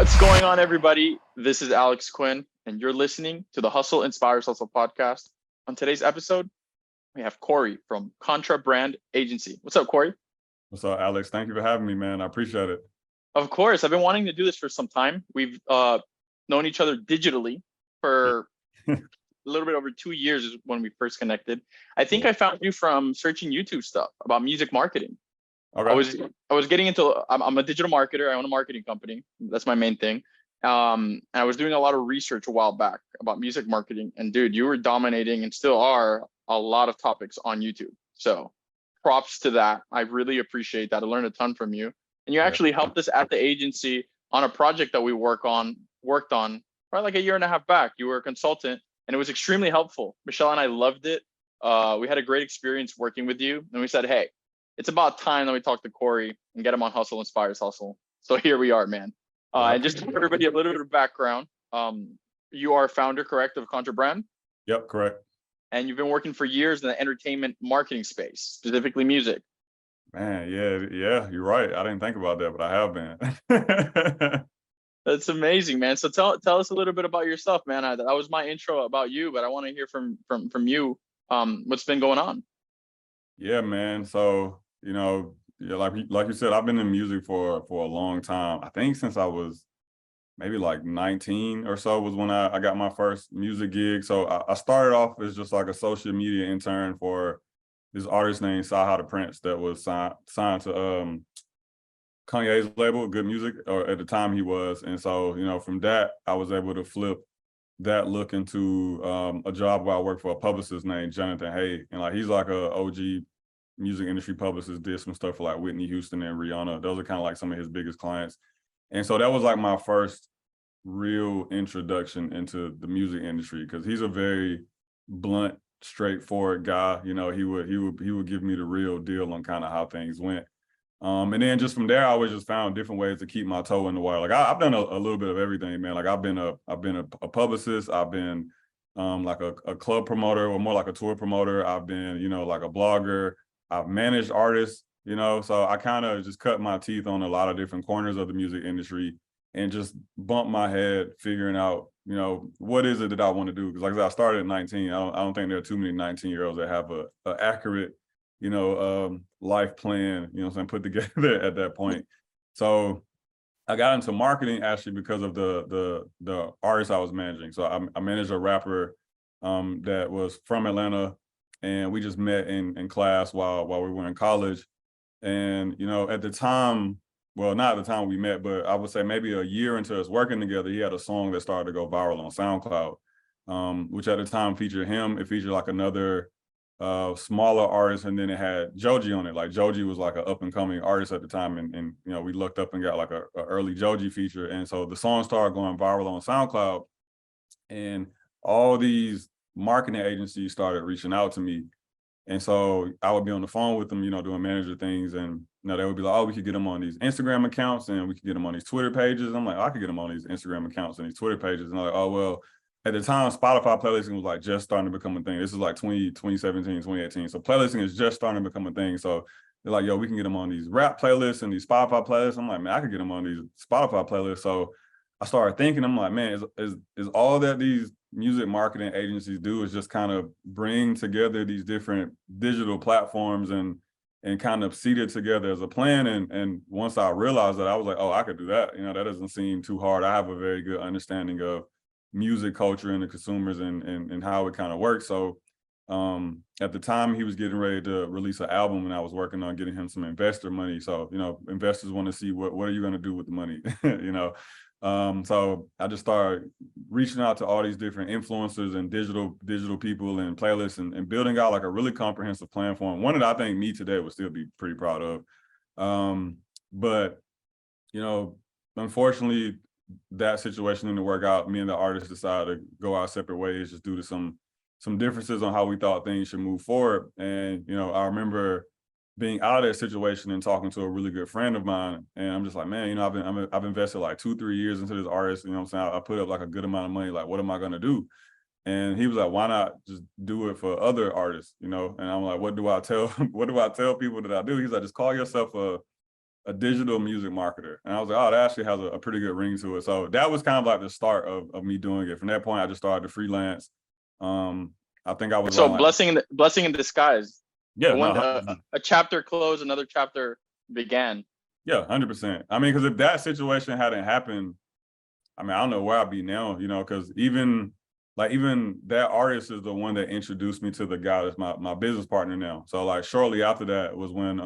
What's going on, everybody? This is Alex Quin, and you're listening to the Hustle Inspires Hustle podcast. On today's episode, we have Korey from Contra Brand Agency. What's up, Korey? What's up, Alex? Thank you for having me, man. I appreciate it. Of course, I've been wanting to do this for some time. We've known each other digitally for a little bit over 2 years is when we first connected. I think I found you from searching YouTube stuff about music marketing. Okay. I was getting into. I'm a digital marketer. I own a marketing company. That's my main thing. And I was doing a lot of research a while back about music marketing. And dude, you were dominating and still are a lot of topics on YouTube. So props to that. I really appreciate that. I learned a ton from you. And you actually helped us at the agency on a project that we worked on probably like a year and a half back. You were a consultant and it was extremely helpful. Michelle and I loved it. We had a great experience working with you. And we said, hey, it's about time that we talk to Korey and get him on Hustle Inspires Hustle. So here we are, man. And just to give everybody a little bit of background, you are founder, correct, of Contra Brand? Yep, correct. And you've been working for years in the entertainment marketing space, specifically music. Man, yeah, you're right. I didn't think about that, but I have been. That's amazing, man. So tell us a little bit about yourself, man. That was my intro about you, but I want to hear from you what's been going on. Yeah, man. So, like you said, I've been in music for a long time. I think since I was maybe like 19 or so was when I got my first music gig. So I started off as just like a social media intern for this artist named Saha the Prince that was signed to Kanye's label, Good Music, or at the time he was. And so, from that, I was able to flip that look into a job where I worked for a publicist named Jonathan Hay. And like he's like a OG music industry publicist, did some stuff for like Whitney Houston and Rihanna. Those are kind of like some of his biggest clients. And so that was like my first real introduction into the music industry because he's a very blunt, straightforward guy. He would give me the real deal on kind of how things went. And then just from there, I always just found different ways to keep my toe in the water. Like I've done a little bit of everything, man. Like I've been a publicist. I've been like a club promoter or more like a tour promoter. I've been, like a blogger. I've managed artists, so I kind of just cut my teeth on a lot of different corners of the music industry and just bumped my head figuring out, what is it that I want to do? Because like I said, I started at 19. I don't think there are too many 19-year-olds that have a accurate, life plan, put together at that point. So I got into marketing actually because of the artists I was managing. So I managed a rapper that was from Atlanta, and we just met in class while we were in college. And, at the time, well, not at the time we met, but I would say maybe a year into us working together, he had a song that started to go viral on SoundCloud, which at the time featured him. It featured like another smaller artist, and then it had Joji on it. Like Joji was like an up and coming artist at the time, and we looked up and got like a early Joji feature. And so the song started going viral on SoundCloud, and all these marketing agencies started reaching out to me. And so I would be on the phone with them, doing manager things, and they would be like, oh, we could get them on these Instagram accounts and we could get them on these Twitter pages. I'm like, I could get them on these Instagram accounts and these Twitter pages. And I'm like, oh, well, at the time, Spotify playlisting was like just starting to become a thing. This is like 2017, 2018. So playlisting is just starting to become a thing. So they're like, yo, we can get them on these rap playlists and these Spotify playlists. I'm like, man, I could get them on these Spotify playlists. So I started thinking, I'm like, man, is all that these music marketing agencies do is just kind of bring together these different digital platforms and kind of seed it together as a plan. And once I realized that, I was like, oh, I could do that. That doesn't seem too hard. I have a very good understanding of music culture and the consumers and how it kind of works. So at the time he was getting ready to release an album and I was working on getting him some investor money. So, investors want to see what are you going to do with the money, so I just started reaching out to all these different influencers and digital people and playlists and building out like a really comprehensive plan for them. One that I think me today would still be pretty proud of. But, unfortunately, that situation didn't work out. Me and the artist decided to go our separate ways just due to some differences on how we thought things should move forward. And, I remember being out of that situation and talking to a really good friend of mine. And I'm just like, man, I've invested like 2-3 years into this artist. I'm saying? I put up like a good amount of money. Like, what am I going to do? And he was like, why not just do it for other artists? And I'm like, what do I tell people that I do? He's like, just call yourself a digital music marketer. And I was like, oh, that actually has a pretty good ring to it. So that was kind of like the start of me doing it. From that point, I just started to freelance. I think I was So around like, blessing in disguise. yeah, no, One 100%. a chapter closed, another chapter began. Yeah, 100%. I mean, because if that situation hadn't happened, I mean, I don't know where I'd be now, you know, because even that artist is the one that introduced me to the guy that's my business partner now. So like shortly after that was when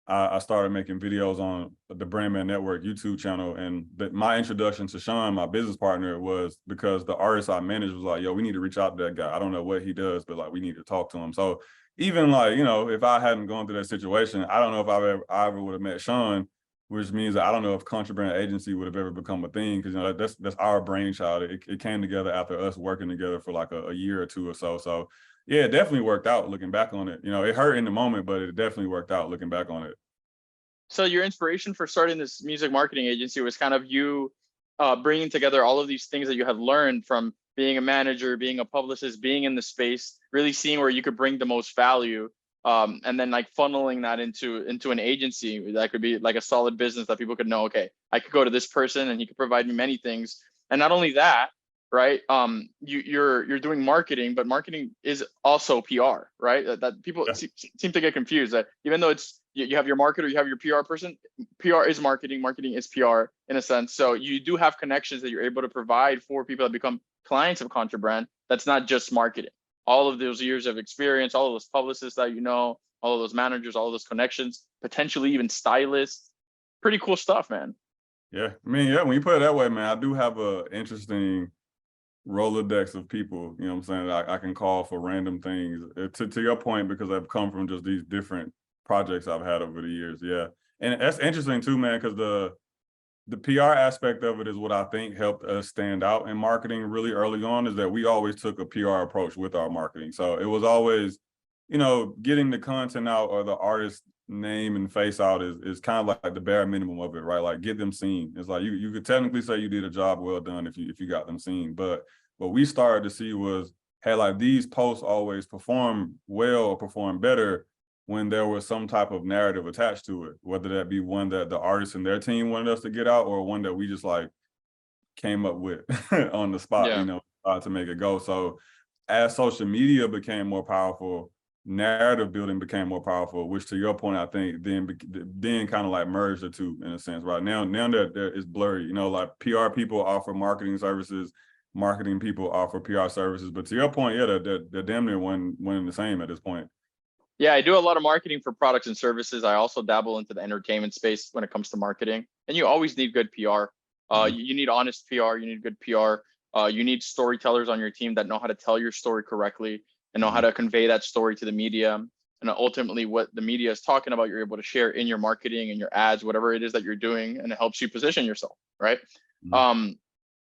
I started making videos on the Brandman Network YouTube channel. And my introduction to Sean, my business partner, was because the artist I managed was like, yo, we need to reach out to that guy. I don't know what he does, but like, we need to talk to him. So even like, you know, if I hadn't gone through that situation, I don't know if I ever would have met Sean, which means that I don't know if Contraband Agency would have ever become a thing. Cause you know, that's our brainchild. It came together after us working together for like a year or two or so. So yeah, it definitely worked out looking back on it. You know, it hurt in the moment, but it definitely worked out looking back on it. So your inspiration for starting this music marketing agency was kind of you bringing together all of these things that you had learned from being a manager, being a publicist, being in the space, really seeing where you could bring the most value, and then like funneling that into an agency that could be like a solid business that people could know. Okay, I could go to this person and he could provide me many things. And not only that, right? You're doing marketing, but marketing is also PR, right? That people Yeah. seem to get confused. That even though it's you have your marketer, you have your PR person. PR is marketing, marketing is PR in a sense. So you do have connections that you're able to provide for people that become clients of Contrabrand. That's not just marketing. All of those years of experience, all of those publicists that you know, all of those managers, all of those connections, potentially even stylists. Pretty cool stuff, man. Yeah. I mean, yeah, when you put it that way, man, I do have a interesting Rolodex of people, you know what I'm saying, I can call for random things. To your point, because I've come from just these different projects I've had over the years. Yeah. And that's interesting too, man, because the PR aspect of it is what I think helped us stand out in marketing really early on, is that we always took a PR approach with our marketing. So it was always, you know, getting the content out or the artist name and face out is kind of like the bare minimum of it, right? Like get them seen. It's like you could technically say you did a job well done if you got them seen. But what we started to see was, hey, like these posts always perform well or perform better when there was some type of narrative attached to it, whether that be one that the artist and their team wanted us to get out or one that we just like came up with on the spot, you Yeah. know, to make it go. So as social media became more powerful, narrative building became more powerful, which to your point, I think then kind of like merged the two in a sense. Right now that there is blurry, you know, like PR people offer marketing services, marketing people offer PR services. But to your point, yeah, they're damn near one and the same at this point. Yeah, I do a lot of marketing for products and services. I also dabble into the entertainment space when it comes to marketing. And you always need good PR. You need honest PR. You need good PR. You need storytellers on your team that know how to tell your story correctly and know how to convey that story to the media. And ultimately, what the media is talking about, you're able to share in your marketing and your ads, whatever it is that you're doing, and it helps you position yourself, right?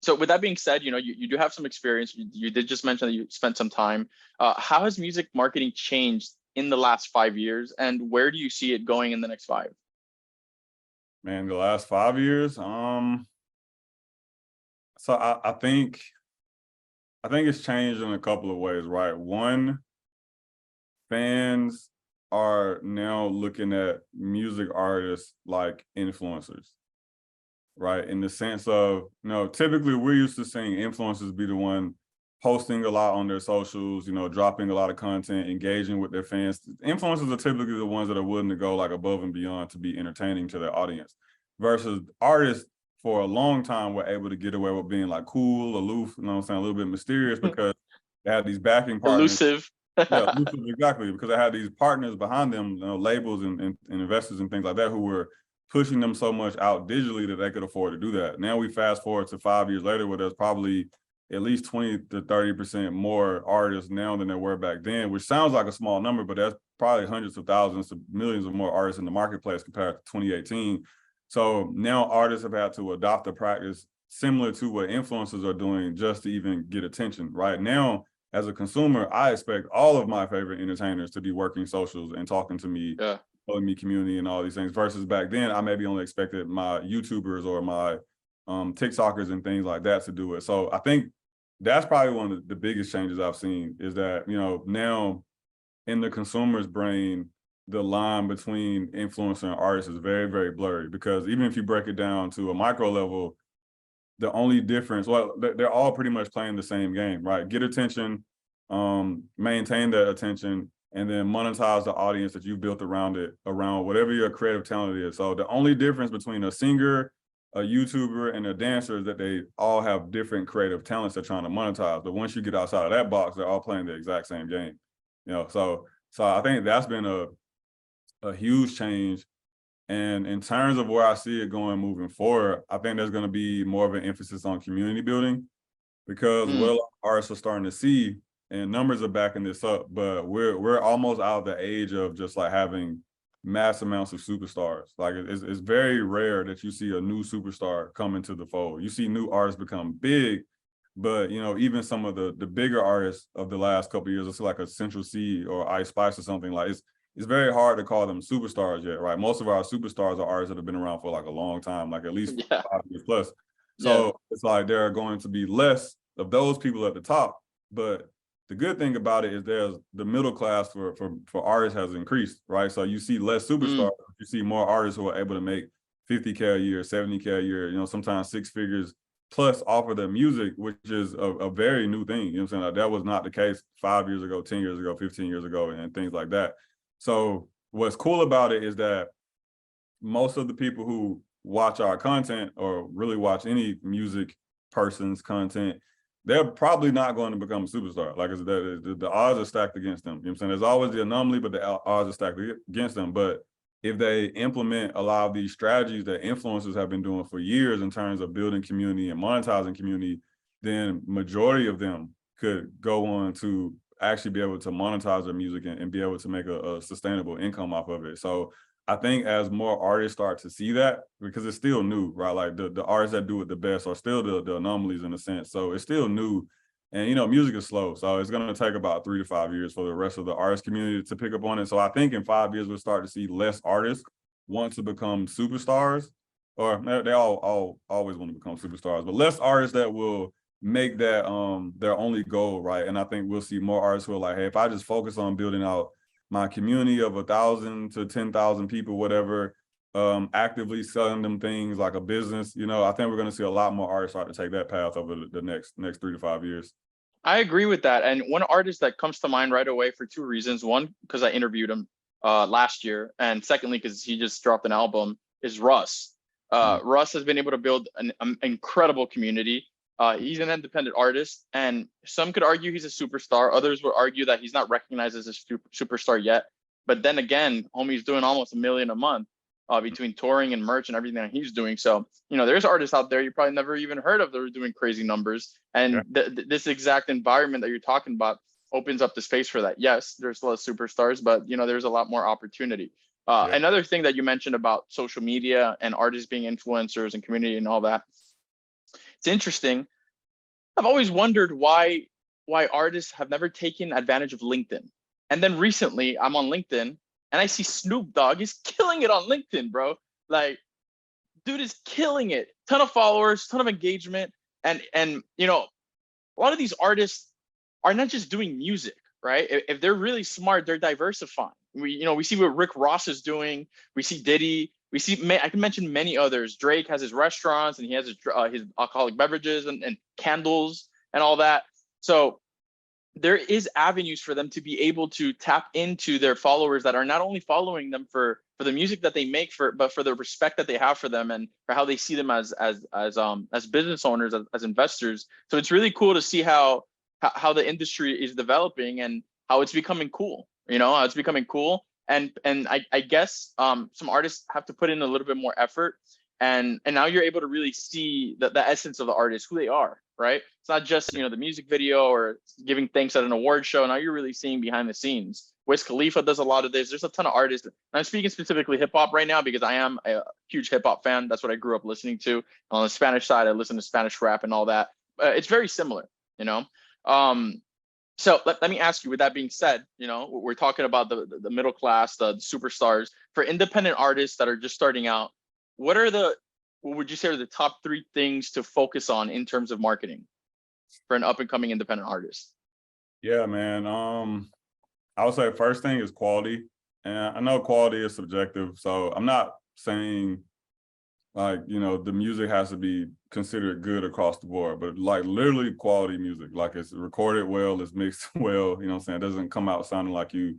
So with that being said, you do have some experience. You did just mention that you spent some time. How has music marketing changed in the last 5 years, and where do you see it going in the next 5? Man, the last 5 years, so I think it's changed in a couple of ways, right? One, fans are now looking at music artists like influencers, right? In the sense of, typically we're used to seeing influencers be the one posting a lot on their socials, dropping a lot of content, engaging with their fans. Influencers are typically the ones that are willing to go like above and beyond to be entertaining to their audience, versus artists for a long time were able to get away with being like cool, aloof, a little bit mysterious, because they had these backing partners. Elusive. Yeah, exactly, because they had these partners behind them, labels and investors and things like that, who were pushing them so much out digitally that they could afford to do that. Now we fast forward to 5 years later, where there's probably at least 20 to 30% more artists now than there were back then, which sounds like a small number, but that's probably hundreds of thousands of millions of more artists in the marketplace compared to 2018. So now artists have had to adopt a practice similar to what influencers are doing just to even get attention. Right now, as a consumer, I expect all of my favorite entertainers to be working socials and talking to me, telling me community and all these things, versus back then, I maybe only expected my YouTubers or my TikTokers and things like that to do it. So I think that's probably one of the biggest changes I've seen, is that, now in the consumer's brain, the line between influencer and artist is very, very blurry, because even if you break it down to a micro level, the only difference, well, they're all pretty much playing the same game, right? Get attention, maintain that attention, and then monetize the audience that you've built around it, around whatever your creative talent is. So the only difference between a singer, a YouTuber, and a dancer is that they all have different creative talents they're trying to monetize. But once you get outside of that box, they're all playing the exact same game. So I think that's been a huge change. And in terms of where I see it going moving forward, I think there's going to be more of an emphasis on community building, because what a lot of artists are starting to see, and numbers are backing this up, but we're almost out of the age of just like having mass amounts of superstars. Like it's very rare that you see a new superstar come into the fold. You see new artists become big, but even some of the bigger artists of the last couple of years, it's like a Central C or Ice Spice or something, like it's very hard to call them superstars yet, right? Most of our superstars are artists that have been around for like a long time, like at least 5 years plus. So it's like there are going to be less of those people at the top. But the good thing about it is there's the middle class for artists has increased, right? So you see less superstars, you see more artists who are able to make 50K a year, 70K a year, sometimes 6 figures plus offer their music, which is a very new thing. You know what I'm saying? Like that was not the case 5 years ago, 10 years ago, 15 years ago, and things like that. So what's cool about it is that most of the people who watch our content or really watch any music person's content, they're probably not going to become a superstar. Like the odds are stacked against them. You know what I'm saying? There's always the anomaly, but the odds are stacked against them. But if they implement a lot of these strategies that influencers have been doing for years in terms of building community and monetizing community, then majority of them could go on to actually be able to monetize their music and be able to make a sustainable income off of it. So I think as more artists start to see that, because it's still new, right? Like the artists that do it the best are still the anomalies in a sense. So it's still new. And, music is slow. So it's going to take about 3 to 5 years for the rest of the artist community to pick up on it. So I think in 5 years, we'll start to see less artists want to become superstars, or they all always want to become superstars, but less artists that will make that their only goal, right? And I think we'll see more artists who are like, hey, if I just focus on building out my community of 1,000 to 10,000 people, whatever, actively selling them things like a business, I think we're going to see a lot more artists start to take that path over the next 3 to 5 years. I agree with that. And one artist that comes to mind right away for 2 reasons. One, because I interviewed him last year. And secondly, because he just dropped an album, is Russ. Russ has been able to build an incredible community. He's an independent artist, and some could argue he's a superstar. Others would argue that he's not recognized as a superstar yet. But then again, homie's doing almost $1 million a month between touring and merch and everything that he's doing. So, there's artists out there you probably never even heard of that are doing crazy numbers. And this exact environment that you're talking about opens up the space for that. Yes, there's less superstars, but, there's a lot more opportunity. Another thing that you mentioned about social media and artists being influencers and community and all that, it's interesting. I've always wondered why artists have never taken advantage of LinkedIn. And then recently I'm on LinkedIn and I see Snoop Dogg is killing it on LinkedIn, bro. Like, dude is killing it. Ton of followers, ton of engagement. And a lot of these artists are not just doing music, right? If they're really smart, they're diversifying. We see what Rick Ross is doing. We see Diddy. We see, I can mention many others. Drake has his restaurants and he has his alcoholic beverages and candles and all that. So there is avenues for them to be able to tap into their followers that are not only following them for the music that they make, but for the respect that they have for them and for how they see them as business owners, as investors. So it's really cool to see how the industry is developing and how it's becoming cool. How it's becoming cool. And I guess some artists have to put in a little bit more effort, and now you're able to really see the essence of the artist, who they are, right? It's not just the music video or giving thanks at an award show. Now you're really seeing behind the scenes. Wiz Khalifa does a lot of this. There's a ton of artists. And I'm speaking specifically hip hop right now because I am a huge hip hop fan. That's what I grew up listening to. On the Spanish side, I listen to Spanish rap and all that. It's very similar, So let me ask you, with that being said, we're talking about the middle class, the superstars. For independent artists that are just starting out, what would you say are the top 3 things to focus on in terms of marketing for an up and coming independent artist? Yeah, man. I would say first thing is quality. And I know quality is subjective, so I'm not saying like, you know, the music has to be considered good across the board, but like literally quality music, like it's recorded well, it's mixed well, you know what I'm saying? It doesn't come out sounding like you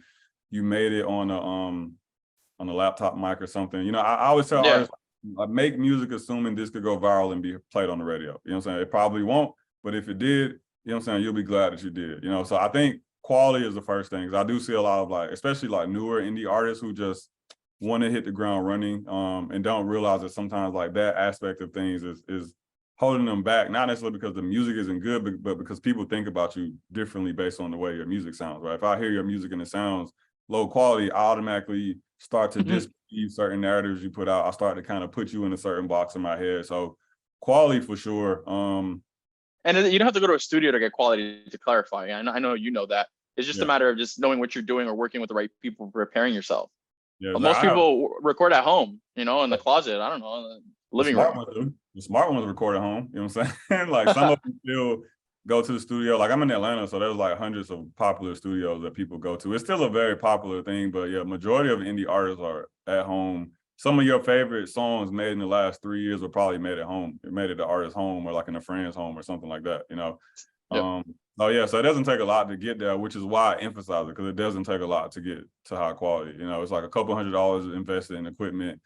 made it on a laptop mic or something. You know, I always tell Yeah. artists, like, make music assuming this could go viral and be played on the radio. You know what I'm saying? It probably won't, but if it did, you know what I'm saying, you'll be glad that you did. You know, so I think quality is the first thing. 'Cause I do see a lot of like, especially like newer indie artists who just want to hit the ground running, and don't realize that sometimes like that aspect of things is holding them back, not necessarily because the music isn't good, but because people think about you differently based on the way your music sounds, right? If I hear your music and it sounds low quality, I automatically start to disbelieve certain narratives you put out. I start to kind of put you in a certain box in my head. So quality for sure. And you don't have to go to a studio to get quality, to clarify. I know you know that. It's just a Yeah, matter of just knowing what you're doing or working with the right people, preparing yourself. yeah. But Like most I have people record at home, you know, in the closet. I don't know, in the the living smart room. ones do. The smart ones record at home. You know what I'm saying? Like some of them still go to the studio. Like I'm in Atlanta, so there's like hundreds of popular studios that people go to. It's still a very popular thing, but yeah, majority of indie artists are at home. Some of your favorite songs made in the last 3 years were probably made at home. It made it the artist's home or like in a friend's home or something like that, you know? Yep. Oh yeah, so it doesn't take a lot to get there, which is why I emphasize it, because it doesn't take a lot to get to high quality. You know, it's like a couple $100 invested in equipment,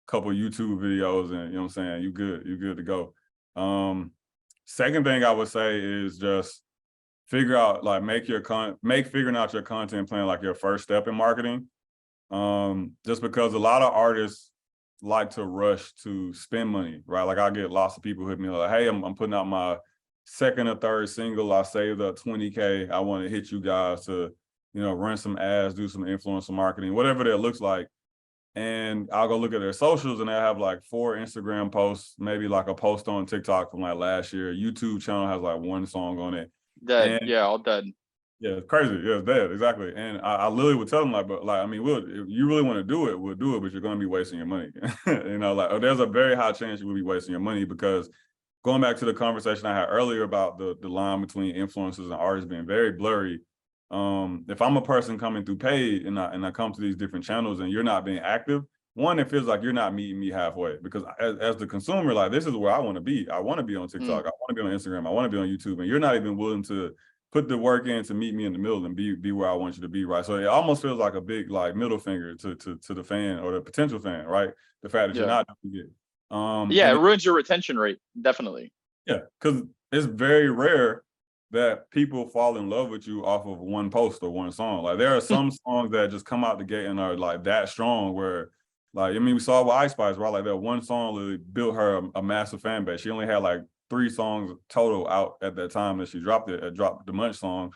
couple YouTube videos, and you know what I'm saying, you good to go. Second thing I would say is just figure out, like, make figuring out your content plan like your first step in marketing. Just because a lot of artists like to rush to spend money, right? Like I get lots of people who hit me like, hey, I'm putting out my second or third single. I saved up 20K. I want to hit you guys to, you know, run some ads, do some influencer marketing, whatever that looks like. And I'll go look at their socials and they have like 4 Instagram posts, maybe like a post on TikTok from like last year. YouTube channel has like 1 song on it. Dead. And Yeah, all dead. yeah, it's crazy. Yeah, it's dead. Exactly. And I literally would tell them like, but like, I mean, if you really want to do it, we'll do it, but you're going to be wasting your money. You know, like, there's a very high chance you will be wasting your money, because going back to the conversation I had earlier about the line between influencers and artists being very blurry. If I'm a person coming through paid and I come to these different channels and you're not being active, one, it feels like you're not meeting me halfway, because as the consumer, like, this is where I want to be. I want to be on TikTok. I want to be on Instagram. I want to be on YouTube. And you're not even willing to put the work in to meet me in the middle and be where I want you to be, right? So it almost feels like a big like middle finger to the fan or the potential fan, right? The fact that you're Yeah. not doing it. Yeah, it And ruins your retention rate. Definitely. yeah, because it's very rare that people fall in love with you off of one post or one song. Like there are some songs that just come out the gate and are like that strong where, like, I mean, we saw with Ice Spice, right? Like that one song really built her a massive fan base. She only had like 3 songs total out at that time that she dropped the Munch song.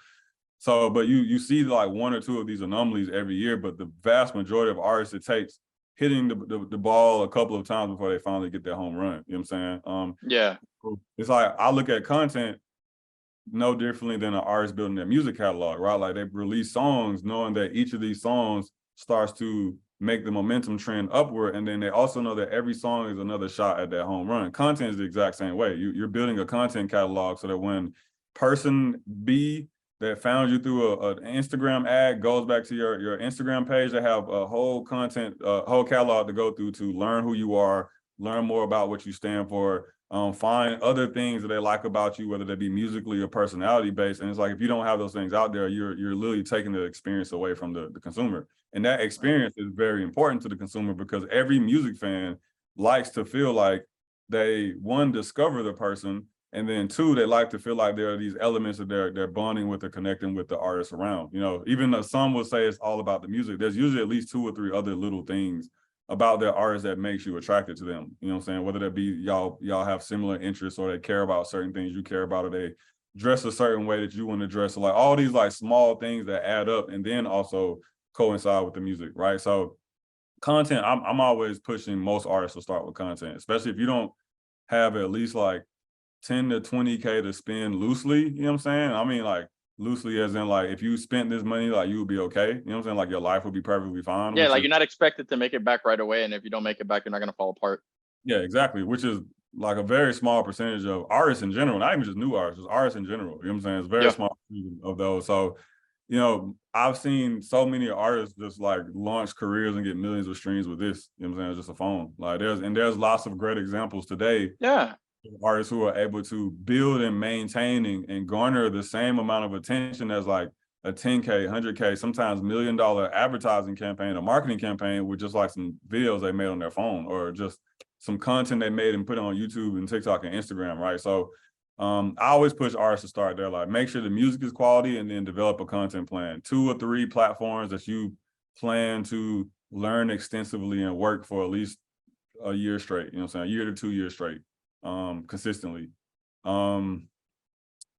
So, but you see like 1 or 2 of these anomalies every year, but the vast majority of artists, it takes hitting the ball a couple of times before they finally get their home run. You know what I'm saying? Yeah. It's like I look at content no differently than an artist building their music catalog, right? Like they release songs knowing that each of these songs starts to make the momentum trend upward. And then they also know that every song is another shot at that home run. Content is the exact same way. You're building a content catalog so that when person B that found you through an Instagram ad goes back to your Instagram page, they have a whole whole catalog to go through to learn who you are, learn more about what you stand for, find other things that they like about you, whether they be musically or personality based. And it's like, if you don't have those things out there, you're literally taking the experience away from the consumer. And that experience is very important to the consumer, because every music fan likes to feel like they, one, discover the person, and then 2, they like to feel like there are these elements that they're bonding with or connecting with the artists around. You know, even though some will say it's all about the music, there's usually at least 2 or 3 other little things about their artists that makes you attracted to them. You know what I'm saying? Whether that be y'all have similar interests, or they care about certain things you care about, or they dress a certain way that you want to dress. So like all these like small things that add up and then also coincide with the music, right? So content, I'm always pushing most artists to start with content, especially if you don't have at least like 10 to 20K to spend loosely, you know what I'm saying? I mean, like loosely as in like, if you spent this money, like you would be okay. You know what I'm saying? Like your life would be perfectly fine, Yeah, which like is, you're not expected to make it back right away, and if you don't make it back, you're not gonna fall apart. yeah, exactly. Which is like a very small percentage of artists in general, not even just new artists, just artists in general. You know what I'm saying? It's a very Yeah. small percentage of those. So you know, I've seen so many artists just like launch careers and get millions of streams with this, you know what I'm saying, just a phone. Like there's lots of great examples today. Yeah. Artists who are able to build and maintain and garner the same amount of attention as like a 10K, 100K, sometimes $1 million advertising campaign, a marketing campaign with just like some videos they made on their phone or just some content they made and put it on YouTube and TikTok and Instagram, right? So I always push artists to start there, like make sure the music is quality and then develop a content plan. 2 or 3 platforms that you plan to learn extensively and work for at least a year straight, you know what I'm saying, a year to 2 years straight, consistently. And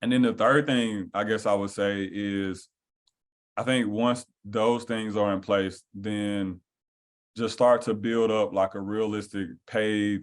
then the third thing I guess I would say is, I think once those things are in place, then just start to build up like a realistic paid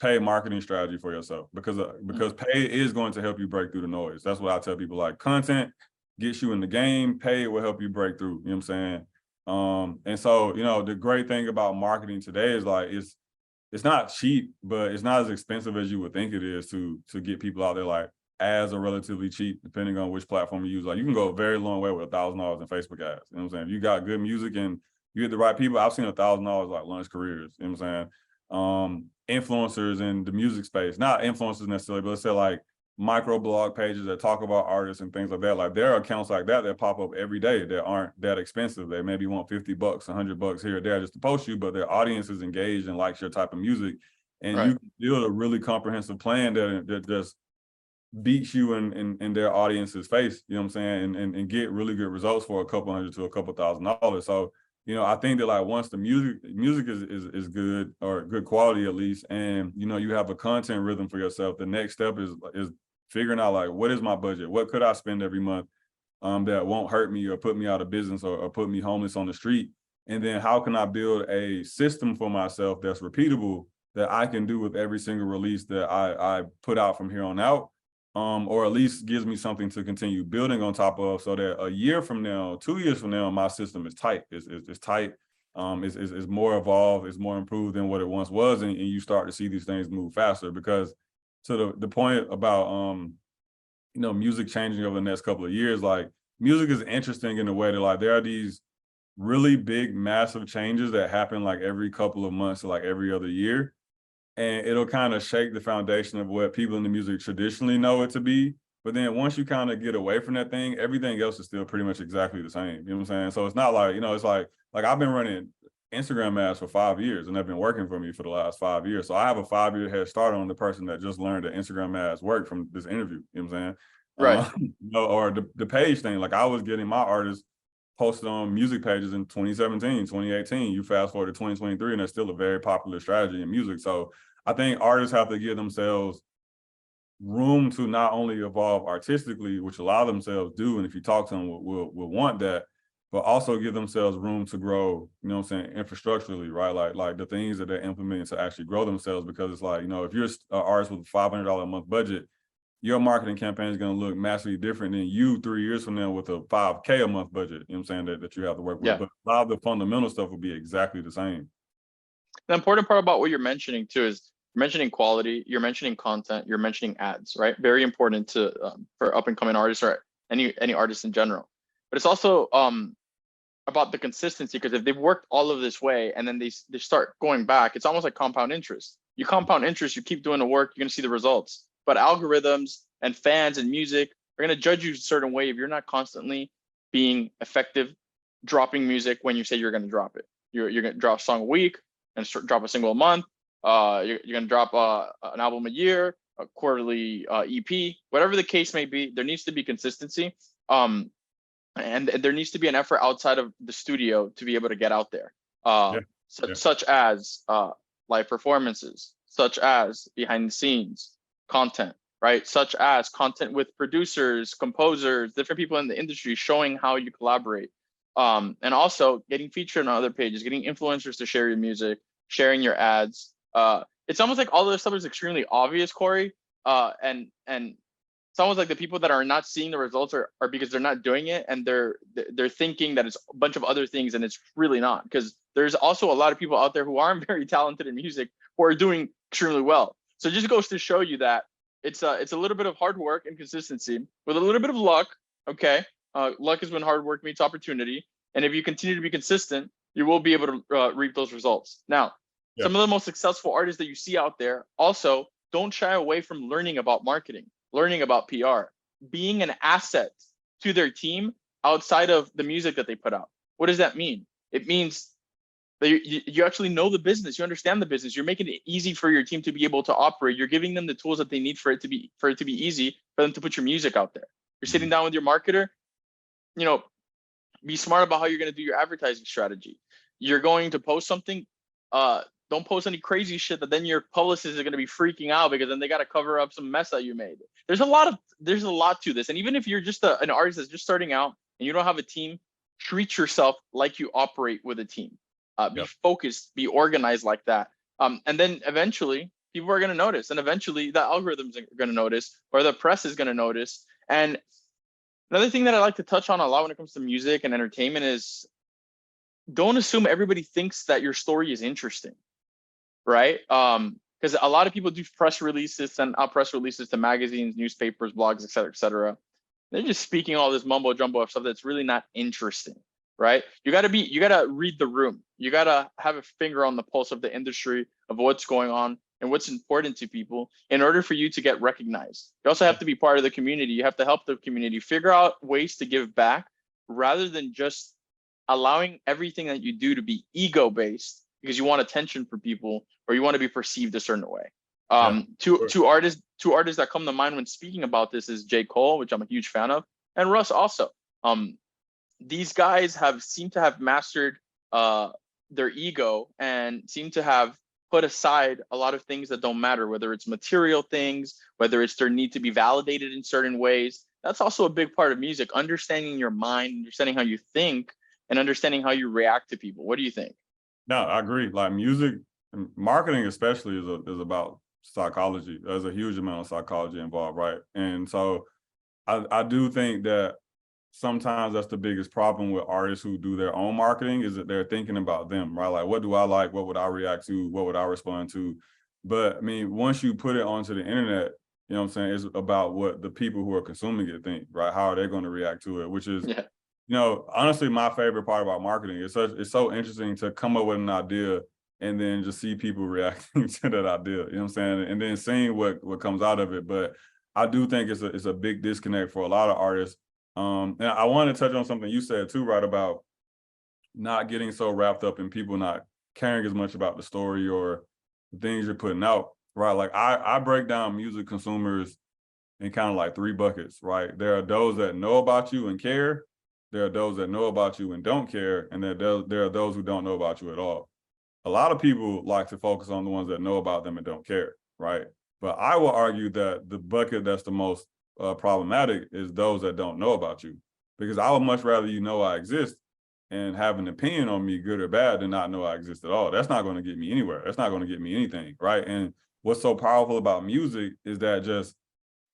marketing strategy for yourself, because paid is going to help you break through the noise. That's what I tell people, like content gets you in the game, paid will help you break through, you know what I'm saying? And so, you know, the great thing about marketing today is like it's not cheap, but it's not as expensive as you would think it is to get people out there. Like ads are relatively cheap depending on which platform you use. Like you can go a very long way with $1,000 in Facebook ads. You know what I'm saying? If you got good music and you get the right people, I've seen $1,000 like launch careers. You know what I'm saying? Influencers in the music space, not influencers necessarily, but let's say like micro blog pages that talk about artists and things like that. Like there are accounts like that pop up every day that aren't that expensive. They maybe want $50, $100 here or there just to post you, but their audience is engaged and likes your type of music. And Right. you can build a really comprehensive plan that just beats you in their audience's face, you know what I'm saying, and get really good results for a couple hundred to a couple $1,000s. So, you know, I think that like once the music is good or good quality at least, and you know, you have a content rhythm for yourself, the next step is figuring out like, what is my budget? What could I spend every month that won't hurt me or put me out of business or put me homeless on the street? And then how can I build a system for myself that's repeatable that I can do with every single release that I put out from here on out? Or at least gives me something to continue building on top of, so that a year from now, 2 years from now, my system is tight. It's tight. Is more evolved, is more improved than what it once was, and you start to see these things move faster. Because to the point about you know, music changing over the next couple of years, like music is interesting in a way that like there are these really big, massive changes that happen like every couple of months, like every other year. And it'll kind of shake the foundation of what people in the music traditionally know it to be. But then once you kind of get away from that thing, everything else is still pretty much exactly the same. You know what I'm saying? So it's not like, you know, it's like I've been running Instagram ads for 5 years and they've been working for me for the last 5 years. So I have a 5-year head start on the person that just learned that Instagram ads work from this interview. You know what I'm saying? Right. You know, or the page thing. Like I was getting my artists posted on music pages in 2017, 2018. You fast forward to 2023, and that's still a very popular strategy in music. So I think artists have to give themselves room to not only evolve artistically, which a lot of themselves do, and if you talk to them, will want that, but also give themselves room to grow, you know what I'm saying, infrastructurally, right? Like the things that they're implementing to actually grow themselves. Because it's like, you know, if you're an artist with a $500 a month budget, your marketing campaign is going to look massively different than you 3 years from now with a $5K a month budget, you know what I'm saying, that you have to work with. Yeah. But a lot of the fundamental stuff will be exactly the same. The important part about what you're mentioning too is you're mentioning quality, you're mentioning content, you're mentioning ads, right? Very important to for up and coming artists or any artist in general. But it's also about the consistency, because if they've worked all of this way and then they start going back, it's almost like compound interest. You compound interest, you keep doing the work, you're gonna see the results. But algorithms and fans and music are gonna judge you a certain way if you're not constantly being effective dropping music when you say you're gonna drop it. You're gonna drop a song a week and drop a single a month. You're gonna drop an album a year, a quarterly EP, whatever the case may be. There needs to be consistency. And there needs to be an effort outside of the studio to be able to get out there, such as live performances, such as behind the scenes content, right? Such as content with producers, composers, different people in the industry showing how you collaborate. And also getting featured on other pages, getting influencers to share your music, sharing your ads. It's almost like all of this stuff is extremely obvious, Corey. And it's almost like the people that are not seeing the results are because they're not doing it, and they're thinking that it's a bunch of other things, and it's really not. Because there's also a lot of people out there who aren't very talented in music who are doing extremely well. So it just goes to show you that it's a little bit of hard work and consistency with a little bit of luck, okay, Luck is when hard work meets opportunity. And if you continue to be consistent, you will be able to reap those results. Now, Yeah. some of the most successful artists that you see out there also don't shy away from learning about marketing, learning about PR, being an asset to their team outside of the music that they put out. What does that mean? It means that you actually know the business, you understand the business, you're making it easy for your team to be able to operate, you're giving them the tools that they need for it to be easy for them to put your music out there. You're sitting down with your marketer, you know, be smart about how you're going to do your advertising strategy. You're going to post something, don't post any crazy shit that then your publicists are going to be freaking out because then they got to cover up some mess that you made. There's a lot to this. And even if you're just an artist that's just starting out and you don't have a team, treat yourself like you operate with a team. Be focused, be organized like that. And then eventually people are going to notice, and eventually the algorithms are going to notice, or the press is going to notice. And another thing that I like to touch on a lot when it comes to music and entertainment is don't assume everybody thinks that your story is interesting, right? Because a lot of people do press releases, send out press releases to magazines, newspapers, blogs, et cetera, et cetera. They're just speaking all this mumbo jumbo of stuff that's really not interesting, right? You gotta read the room. You gotta have a finger on the pulse of the industry, of what's going on and what's important to people in order for you to get recognized. You also have to be part of the community. You have to help the community figure out ways to give back rather than just allowing everything that you do to be ego-based because you want attention for people or you want to be perceived a certain way. Two artists that come to mind when speaking about this is J. Cole, which I'm a huge fan of, and Russ also. These guys seem to have mastered their ego and seem to have put aside a lot of things that don't matter, whether it's material things, whether it's their need to be validated in certain ways. That's also a big part of music, understanding your mind, understanding how you think, and understanding how you react to people. What do you think? No, I agree. Like music, marketing especially is about psychology. There's a huge amount of psychology involved, right? And so I do think that sometimes that's the biggest problem with artists who do their own marketing is that they're thinking about them, right? Like, what do I like? What would I react to? What would I respond to? But I mean, once you put it onto the internet, you know what I'm saying? It's about what the people who are consuming it think, right? How are they going to react to it? Which is, you know, honestly, my favorite part about marketing. It's so interesting to come up with an idea and then just see people reacting to that idea, you know what I'm saying? And then seeing what comes out of it. But I do think it's a big disconnect for a lot of artists. And I want to touch on something you said too, right, about not getting so wrapped up in people not caring as much about the story or the things you're putting out, right? Like I break down music consumers in kind of like 3 buckets, right? There are those that know about you and care. There are those that know about you and don't care. And there are those who don't know about you at all. A lot of people like to focus on the ones that know about them and don't care, right? But I will argue that the bucket that's the most problematic is those that don't know about you, because I would much rather you know I exist and have an opinion on me, good or bad, than not know I exist at all. That's not going to get me anywhere. That's not going to get me anything, right? And what's so powerful about music is that just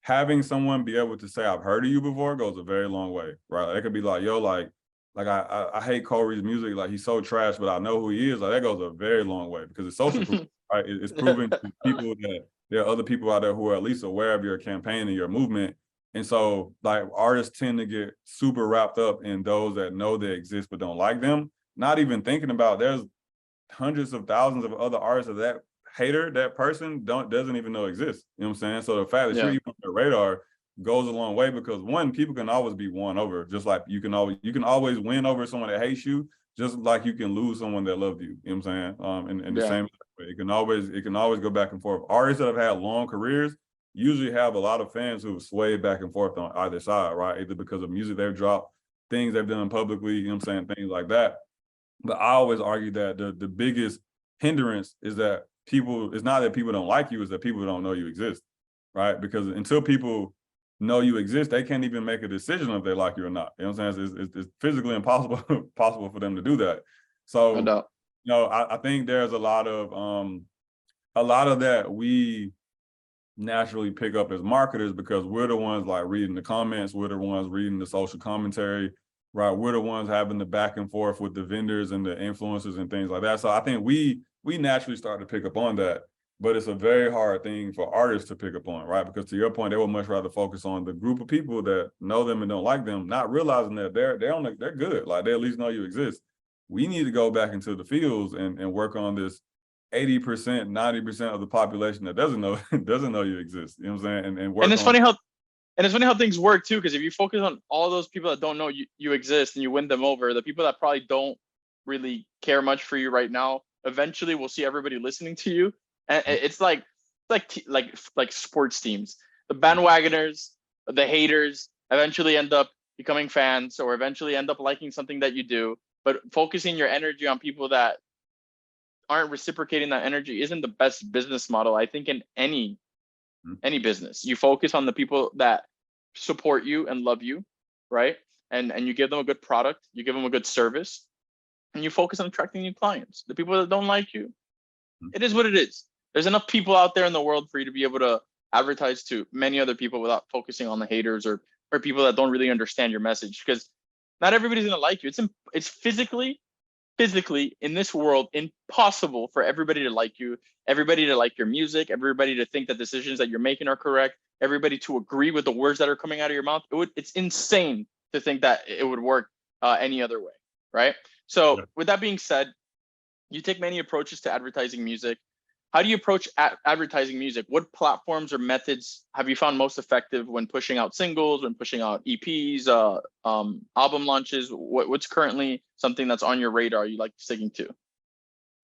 having someone be able to say I've heard of you before goes a very long way, right? It could be like, yo, like I hate Korey's music, like he's so trash, but I know who he is. Like that goes a very long way because it's social proof, right? It's proven to people that there are other people out there who are at least aware of your campaign and your movement. And so like artists tend to get super wrapped up in those that know they exist but don't like them, not even thinking about there's hundreds of thousands of other artists of that hater, that person doesn't even know exists. You know what I'm saying? So the fact that you're even on their radar goes a long way because one, people can always be won over, just like you can always win over someone that hates you, just like you can lose someone that loved you. You know what I'm saying? And the same way, it can always go back and forth. Artists that have had long careers usually have a lot of fans who sway back and forth on either side, right? Either because of music they've dropped, things they've done publicly, you know what I'm saying, things like that. But I always argue that the biggest hindrance is that it's not that people don't like you, it's that people don't know you exist, right? Because until people know you exist, they can't even make a decision if they like you or not. You know what I'm saying? It's physically impossible possible for them to do that. So, you know, I think there's a lot of that we naturally pick up as marketers because we're the ones like reading the comments, we're the ones reading the social commentary, right? We're the ones having the back and forth with the vendors and the influencers and things like that. So I think we naturally start to pick up on that. but it's a very hard thing for artists to pick up on, right? Because to your point, they would much rather focus on the group of people that know them and don't like them, not realizing that they're good. Like, they at least know you exist. We need to go back into the fields and work on this 80%, 90% of the population that doesn't know you exist. You know what I'm saying? And And work it's on. funny how things work too, because if you focus on all those people that don't know you exist and you win them over, the people that probably don't really care much for you right now, eventually we'll see everybody listening to you. And it's like sports teams. The bandwagoners, the haters eventually end up becoming fans or eventually end up liking something that you do. But focusing your energy on people that aren't reciprocating that energy isn't the best business model, I think, in any business. You focus on the people that support you and love you, right? And you give them a good product, you give them a good service, and you focus on attracting new clients. The people that don't like you, it is what it is. There's enough people out there in the world for you to be able to advertise to many other people without focusing on the haters or people that don't really understand your message, because not everybody's going to like you. It's physically in this world impossible for everybody to like you, everybody to like your music, everybody to think that decisions that you're making are correct, everybody to agree with the words that are coming out of your mouth. It's insane to think that it would work any other way, right? So with that being said, you take many approaches to advertising music. How do you approach advertising music? What platforms or methods have you found most effective when pushing out singles, when pushing out EPs, album launches? What's currently something that's on your radar you like sticking to?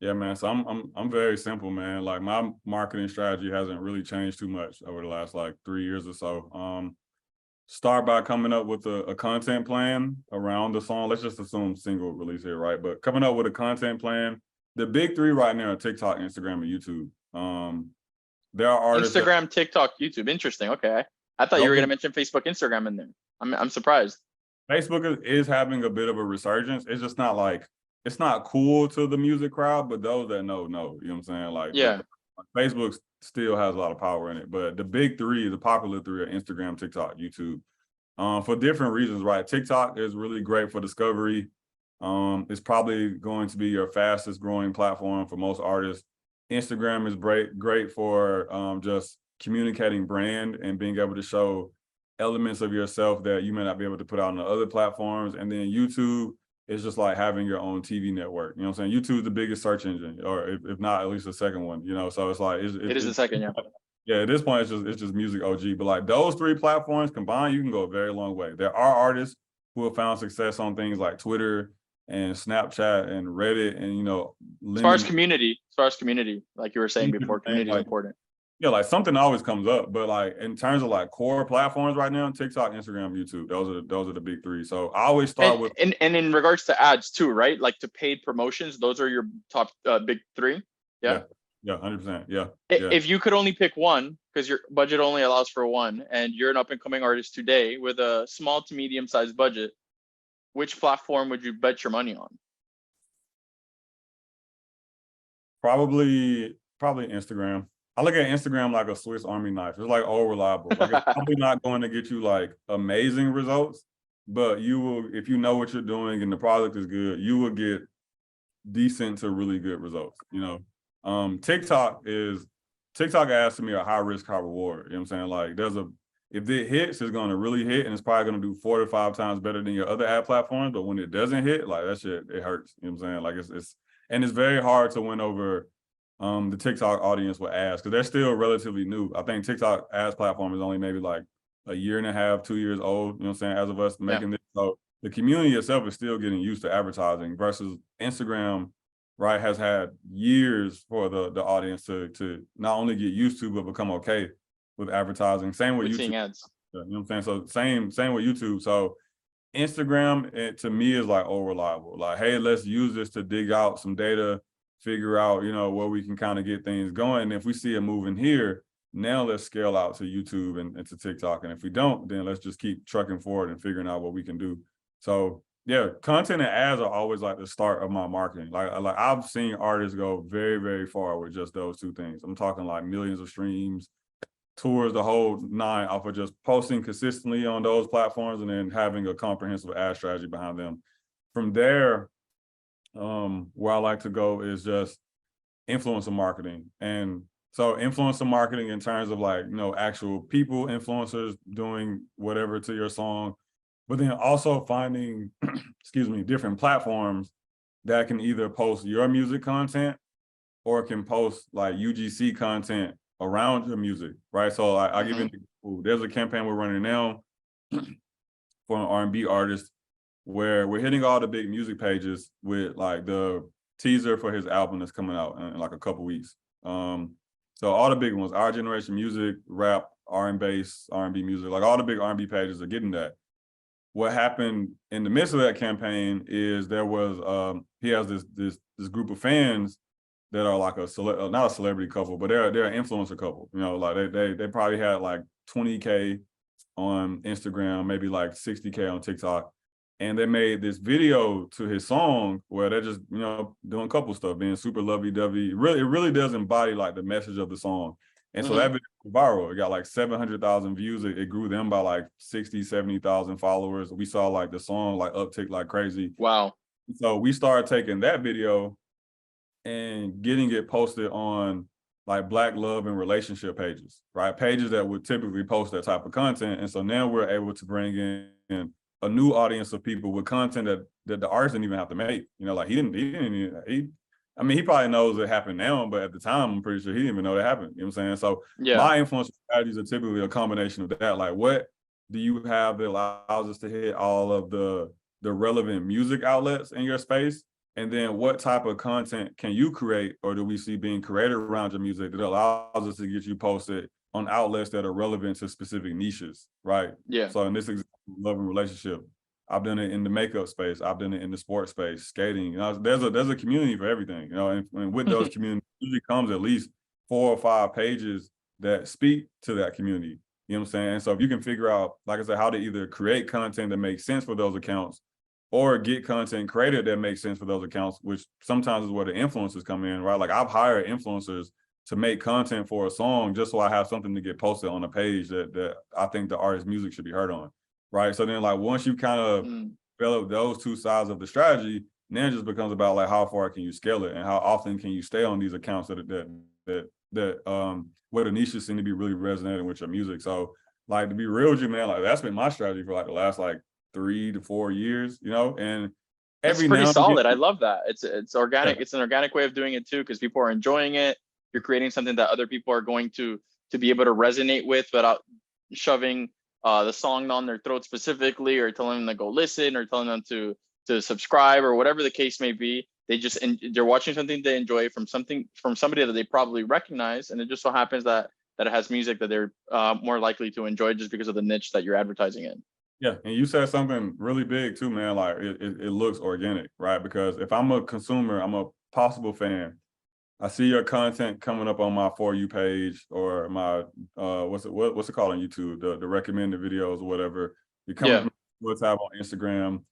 Yeah, man. So I'm very simple, man. Like, my marketing strategy hasn't really changed too much over the last like 3 years or so. Start by coming up with a content plan around the song. Let's just assume single release here, right? But coming up with a content plan. The big three right now are TikTok, Instagram, and YouTube. There are artists Instagram, TikTok, YouTube. Interesting. Okay. I thought you were going to mention Facebook, Instagram in there. I'm surprised. Facebook is having a bit of a resurgence. It's just not like, it's not cool to the music crowd, but those that know. You know what I'm saying? Like, Yeah. Facebook still has a lot of power in it. But the big three, the popular three, are Instagram, TikTok, YouTube. For different reasons, right? TikTok is really great for discovery. It's probably going to be your fastest growing platform for most artists. Instagram is great for just communicating brand and being able to show elements of yourself that you may not be able to put out on the other platforms. And then YouTube is just like having your own TV network. You know what I'm saying? YouTube is the biggest search engine, or if not, at least the second one, you know? So it's like, it is the second, yeah. Yeah, at this point, it's just music OG. But like, those three platforms combined, you can go a very long way. There are artists who have found success on things like Twitter and Snapchat and Reddit, and, you know, as far as community, like you were saying before, community is important. Yeah, like, something always comes up, but like, in terms of like core platforms right now, TikTok, Instagram, YouTube, those are the big three. So I always start with, and in regards to ads too, right? Like, to paid promotions, those are your top big three. Yeah. Yeah, 100%. Yeah. If you could only pick one, because your budget only allows for one, and you're an up and coming artist today with a small to medium sized budget, which platform would you bet your money on? Probably Instagram. I look at Instagram like a Swiss Army knife. It's like all reliable. Like, it's probably not going to get you like amazing results, but you will, if you know what you're doing and the product is good, you will get decent to really good results. You know, TikTok ads to me are high risk, high reward. You know what I'm saying? Like, if it hits, it's going to really hit, and it's probably going to do 4 to 5 times better than your other ad platforms. But when it doesn't hit, like, that shit, it hurts. You know what I'm saying? Like, and it's very hard to win over the TikTok audience with ads, because they're still relatively new. I think TikTok ads platform is only maybe like a year and a half, 2 years old, you know what I'm saying, as of us making this. So the community itself is still getting used to advertising, versus Instagram, right, has had years for the audience to not only get used to, but become okay with advertising. Same with YouTube. Seeing ads. You know what I'm saying? So same with YouTube. So Instagram, to me, is like, oh, reliable. Like, hey, let's use this to dig out some data, figure out, you know, where we can kind of get things going. And if we see it moving here, now let's scale out to YouTube and to TikTok. And if we don't, then let's just keep trucking forward and figuring out what we can do. So yeah, content and ads are always like the start of my marketing. Like I've seen artists go very, very far with just those two things. I'm talking like millions of streams, tours, the whole nine, off of just posting consistently on those platforms and then having a comprehensive ad strategy behind them. From there, where I like to go is just influencer marketing. And So influencer marketing in terms of like, you know, actual people, influencers doing whatever to your song, but then also finding, excuse me, different platforms that can either post your music content or can post like UGC content around your music, right? So I give you an example. There's a campaign we're running now for an R&B artist where we're hitting all the big music pages with like the teaser for his album that's coming out in like a couple weeks. So all the big ones, Our Generation Music, rap, R&B music, like all the big R&B pages are getting that. What happened in the midst of that campaign is there was he has this group of fans that are like not a celebrity couple, but they're an influencer couple. You know, like they probably had like 20K on Instagram, maybe like 60K on TikTok. And they made this video to his song where they're just, you know, doing couple stuff, being super lovey-dovey. It really does embody like the message of the song. And so that video went viral. It got like 700,000 views. It grew them by like 60, 70,000 followers. We saw like the song like uptick like crazy. Wow. So we started taking that video and getting it posted on like Black love and relationship pages, right? Pages that would typically post that type of content. And so now we're able to bring in a new audience of people with content that the artist didn't even have to make. You know, like he I mean, he probably knows it happened now, but at the time, I'm pretty sure he didn't even know that happened. You know what I'm saying? So my influencer strategies are typically a combination of that. Like, what do you have that allows us to hit all of the relevant music outlets in your space? And then what type of content can you create or do we see being created around your music that allows us to get you posted on outlets that are relevant to specific niches, right? Yeah. So in this example, love and relationship, I've done it in the makeup space. I've done it in the sports space, skating. You know, there's a community for everything, you know, and with those communities usually comes at least 4 or 5 pages that speak to that community. You know what I'm saying? So if you can figure out, like I said, how to either create content that makes sense for those accounts or get content created that makes sense for those accounts, which sometimes is where the influencers come in, right? Like I've hired influencers to make content for a song just so I have something to get posted on a page that I think the artist's music should be heard on, right? So then like once you kind of develop those two sides of the strategy, then it just becomes about like how far can you scale it and how often can you stay on these accounts that where the niches seem to be really resonating with your music. So like to be real with you, man, like that's been my strategy for like the last like 3 to 4 years, you know, and every now and again, solid. I love that. It's organic. It's an organic way of doing it too, because people are enjoying it. You're creating something that other people are going to be able to resonate with without shoving the song down their throat specifically, or telling them to go listen, or telling them to subscribe, or whatever the case may be. They're watching something they enjoy from somebody that they probably recognize, and it just so happens that it has music that they're more likely to enjoy just because of the niche that you're advertising in. Yeah, and you said something really big too, man. Like it looks organic, right? Because if I'm a consumer, I'm a possible fan. I see your content coming up on my For You page or my what's it called on YouTube, the recommended videos or whatever. You come what's up on Instagram.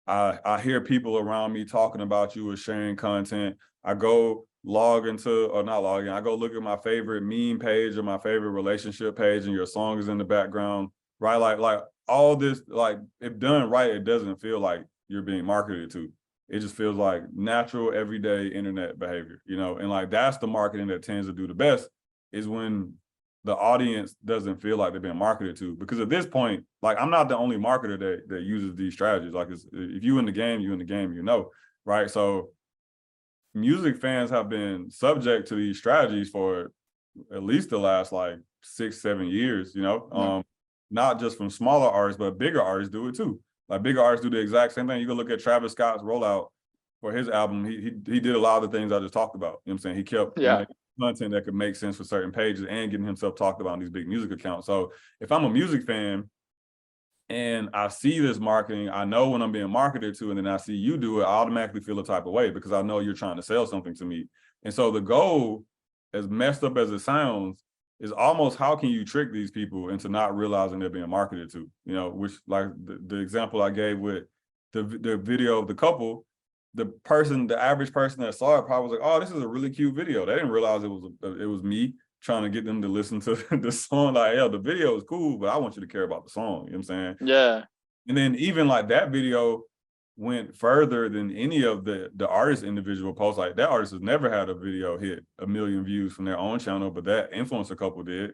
I hear people around me talking about you or sharing content. I go log into or not log in. I go look at my favorite meme page or my favorite relationship page, and your song is in the background, right? Like all this, like if done right, it doesn't feel like you're being marketed to. It just feels like natural, everyday internet behavior, you know? And like, that's the marketing that tends to do the best, is when the audience doesn't feel like they're being marketed to. Because at this point, like I'm not the only marketer that uses these strategies. Like if you in the game, you know, right? So music fans have been subject to these strategies for at least the last like 6, 7 years, you know? Not just from smaller artists, but bigger artists do it too. Like bigger artists do the exact same thing. You can look at Travis Scott's rollout for his album. He did a lot of the things I just talked about. You know what I'm saying? He kept making content that could make sense for certain pages and getting himself talked about in these big music accounts. So if I'm a music fan and I see this marketing, I know when I'm being marketed to, and then I see you do it, I automatically feel a type of way because I know you're trying to sell something to me. And so the goal, as messed up as it sounds, is almost how can you trick these people into not realizing they're being marketed to, you know, which like the example I gave with the video of the couple, the average person that saw it probably was like, oh, this is a really cute video. They didn't realize it was me trying to get them to listen to the song. Like, yeah, the video is cool, but I want you to care about the song. You know what I'm saying? Yeah. And then even like that video went further than any of the artist's individual posts. Like that artist has never had a video hit 1 million views from their own channel, but that influencer couple did,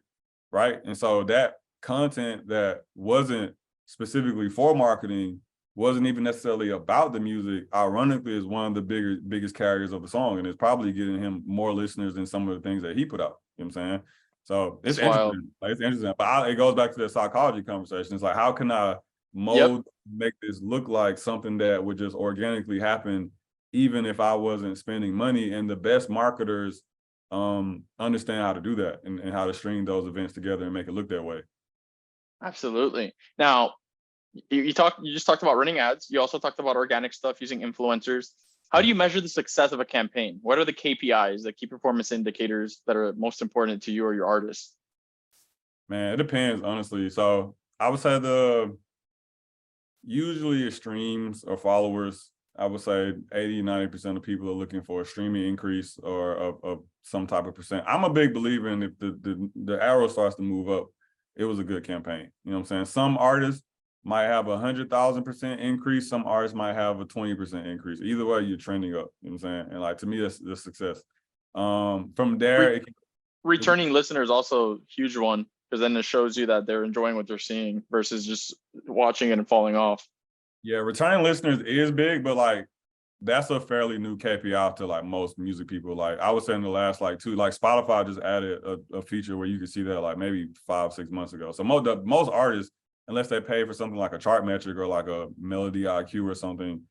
right? And so that content that wasn't specifically for marketing, wasn't even necessarily about the music, ironically is one of the biggest carriers of the song, and it's probably getting him more listeners than some of the things that he put out. You know what I'm saying? So it's interesting. Like, it's interesting. But it goes back to the psychology conversation. It's like, how can I mold, make this look like something that would just organically happen, even if I wasn't spending money? And the best marketers understand how to do that and how to string those events together and make it look that way. Absolutely. Now, you just talked about running ads. You also talked about organic stuff using influencers. How do you measure the success of a campaign? What are the KPIs, the key performance indicators, that are most important to you or your artist? Man, it depends, honestly. So I would say usually streams or followers, I would say 80-90% of people are looking for a streaming increase or of some type of percent. I'm a big believer in if the arrow starts to move up, it was a good campaign. You know what I'm saying? Some artists might have 100,000% increase. Some artists might have a 20% increase. Either way, you're trending up. You know what I'm saying? And like, to me, that's the success. From there, returning listeners also huge one, because then it shows you that they're enjoying what they're seeing versus just watching it and falling off. Yeah, returning listeners is big, but like that's a fairly new KPI to like most music people. Like I would say in the last like Spotify just added a feature where you could see that like maybe 5-6 months ago. So most artists, unless they pay for something like a chart metric or like a Melody IQ or something,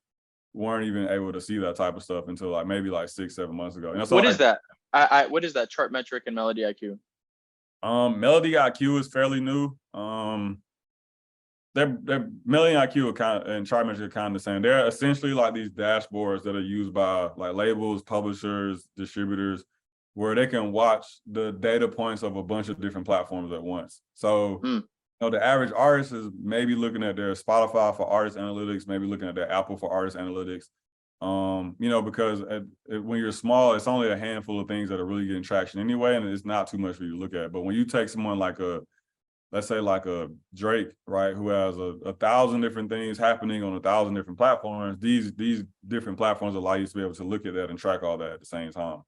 weren't even able to see that type of stuff until like maybe like 6-7 months ago. You know, so what is that? What is that chart metric and Melody IQ? Melody IQ is fairly new. Their Melody IQ and chart metric are kind of the same. They're essentially like these dashboards that are used by like labels, publishers, distributors, where they can watch the data points of a bunch of different platforms at once. So, you know, the average artist is maybe looking at their Spotify for artist analytics, maybe looking at their Apple for artist analytics. You know, because when you're small, it's only a handful of things that are really getting traction anyway, and it's not too much for you to look at. But when you take someone like let's say like a Drake, right, who has 1,000 different things happening on 1,000 different platforms, these different platforms allow you to be able to look at that and track all that at the same time.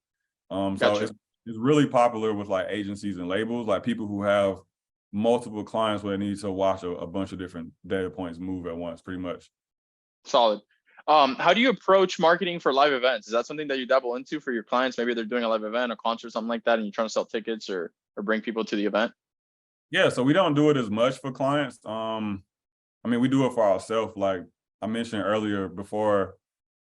So it's really popular with like agencies and labels, like people who have multiple clients where they need to watch a bunch of different data points move at once, pretty much. Solid. How do you approach marketing for live events? Is that something that you dabble into for your clients? Maybe they're doing a live event, a concert, something like that, and you're trying to sell tickets or bring people to the event? Yeah, so we don't do it as much for clients. I mean, we do it for ourselves. Like I mentioned earlier, before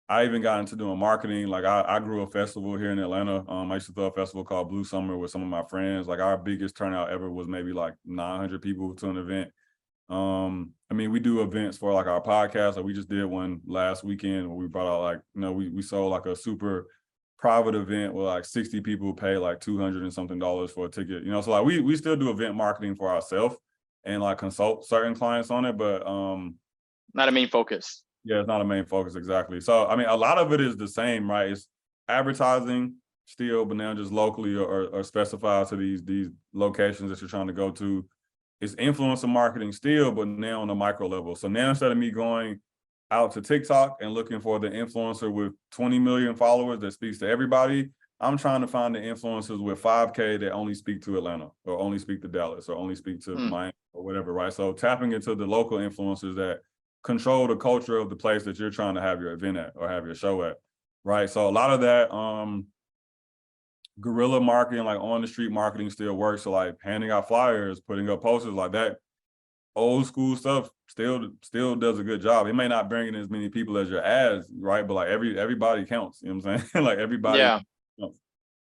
I even got into doing marketing, like I grew a festival here in Atlanta. I used to throw a festival called Blue Summer with some of my friends. Like our biggest turnout ever was maybe like 900 people to an event. I mean, we do events for like our podcast. Like we just did one last weekend where we brought out like, you know, we sold like a super private event where like 60 people pay like $200 and something for a ticket. You know, so like we still do event marketing for ourselves and like consult certain clients on it, but not a main focus. Yeah, it's not a main focus, exactly. So I mean, a lot of it is the same, right? It's advertising still, but now just locally or specified to these locations that you're trying to go to. It's influencer marketing still, but now on a micro level. So now instead of me going out to TikTok and looking for the influencer with 20 million followers that speaks to everybody, I'm trying to find the influencers with 5K that only speak to Atlanta or only speak to Dallas or only speak to Miami or whatever, right? So tapping into the local influencers that control the culture of the place that you're trying to have your event at or have your show at, right? So a lot of that guerrilla marketing, like on the street marketing still works. So like handing out flyers, putting up posters, like that old school stuff still does a good job. It may not bring in as many people as your ads, right? But like everybody counts, you know what I'm saying? Like everybody counts.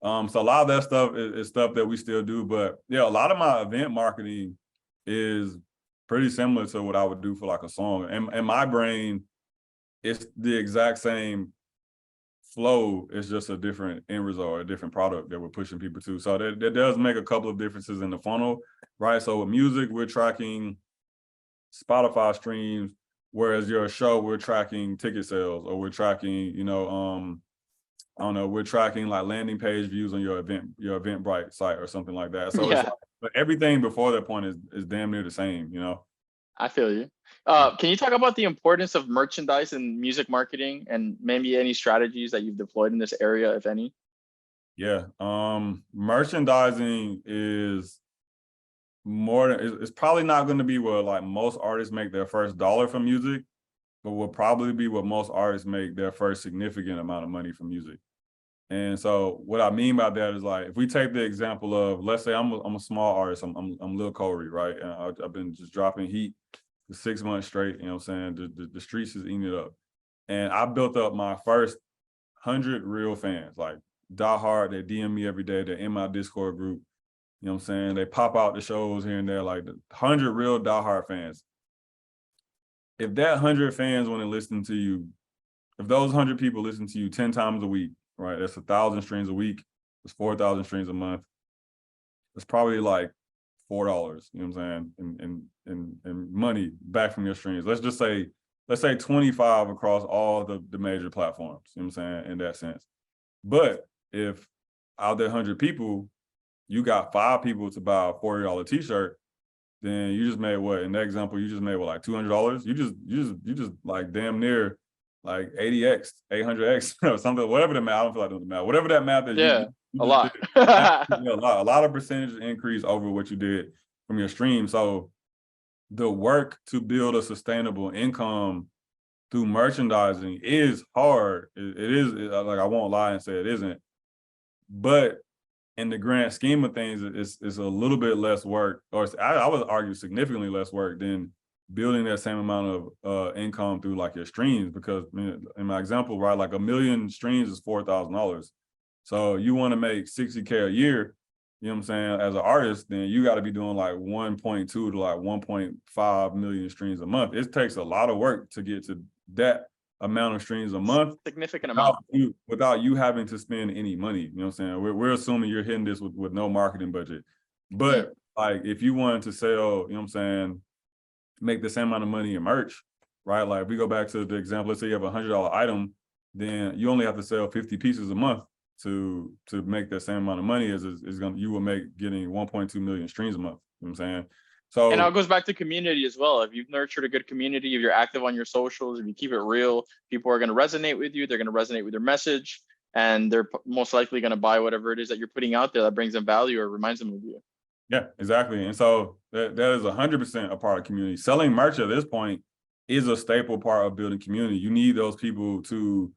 So a lot of that stuff is stuff that we still do. But yeah, a lot of my event marketing is pretty similar to what I would do for like a song. And in my brain, it's the exact same flow. It's just a different end result or a different product that we're pushing people to. So that does make a couple of differences in the funnel, right? So with music, we're tracking Spotify streams, whereas your show, we're tracking ticket sales, or we're tracking, you know, I don't know, we're tracking like landing page views on your Eventbrite site or something like that. So it's like, but everything before that point is damn near the same, you know? I feel you. Can you talk about the importance of merchandise in music marketing and maybe any strategies that you've deployed in this area, if any? Yeah. Merchandising is more it's probably not going to be where like most artists make their first dollar from music, but will probably be what most artists make their first significant amount of money from music. And so what I mean by that is like, if we take the example of, let's say I'm a small artist, I'm Lil Korey, right? And I've been just dropping heat for 6 months straight, you know what I'm saying? The streets is eating it up. And I built up my first 100 real fans, like diehard, they DM me every day, they're in my Discord group, you know what I'm saying? They pop out the shows here and there, like the 100 real diehard fans. If that 100 fans want to listen to you, if those 100 people listen to you 10 times a week, right? That's 1,000 streams a week. It's 4,000 streams a month. It's probably like $4, you know what I'm saying, and money back from your streams. Let's say 25 across all the major platforms, you know what I'm saying, in that sense. But if out of that 100 people, you got 5 people to buy a $40 t-shirt, then you just made what? In that example, you just made what, like $200? You just like damn near like 80x, 800x, or something, whatever the math. I don't feel like doing the math. Whatever that math is, Yeah, you a just lot. did. A lot of percentage increase over what you did from your stream. So the work to build a sustainable income through merchandising is hard. It is like, I won't lie and say it isn't, but in the grand scheme of things, it's a little bit less work, or I would argue significantly less work than building that same amount of income through like your streams. Because in my example, right, like 1 million streams is $4,000. So you want to make 60K a year, you know what I'm saying, as an artist, then you got to be doing like 1.2 to like 1.5 million streams a month. It takes a lot of work to get to that amount of streams a month Significant amount. without you having to spend any money. You know what I'm saying? We're assuming you're hitting this with no marketing budget. But like, if you wanted to sell, you know what I'm saying, make the same amount of money in merch, right? Like, if we go back to the example, let's say you have a $100 item, then you only have to sell 50 pieces a month to make that same amount of money as you will make getting 1.2 million streams a month. You know what I'm saying? So, and now it goes back to community as well. If you've nurtured a good community, if you're active on your socials, if you keep it real, people are going to resonate with you. They're going to resonate with your message, and they're most likely going to buy whatever it is that you're putting out there that brings them value or reminds them of you. Yeah, exactly. And so that is 100% a part of community. Selling merch at this point is a staple part of building community. You need those people to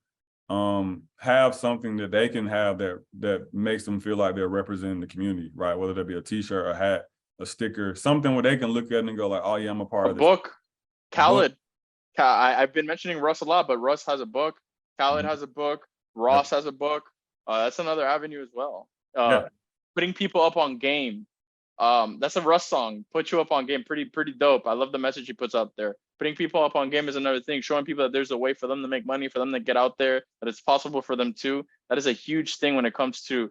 have something that they can have that makes them feel like they're representing the community, right? Whether that be a t-shirt, a hat, a sticker, something where they can look at it and go like, oh yeah, I'm a part of this. Book. Khaled. I've been mentioning Russ a lot, but Russ has a book. Khaled has a book. Ross has a book. That's another avenue as well. Putting people up on game. That's a Russ song. Put you up on game. Pretty dope. I love the message he puts out there. Putting people up on game is another thing. Showing people that there's a way for them to make money, for them to get out there, that it's possible for them too. That is a huge thing when it comes to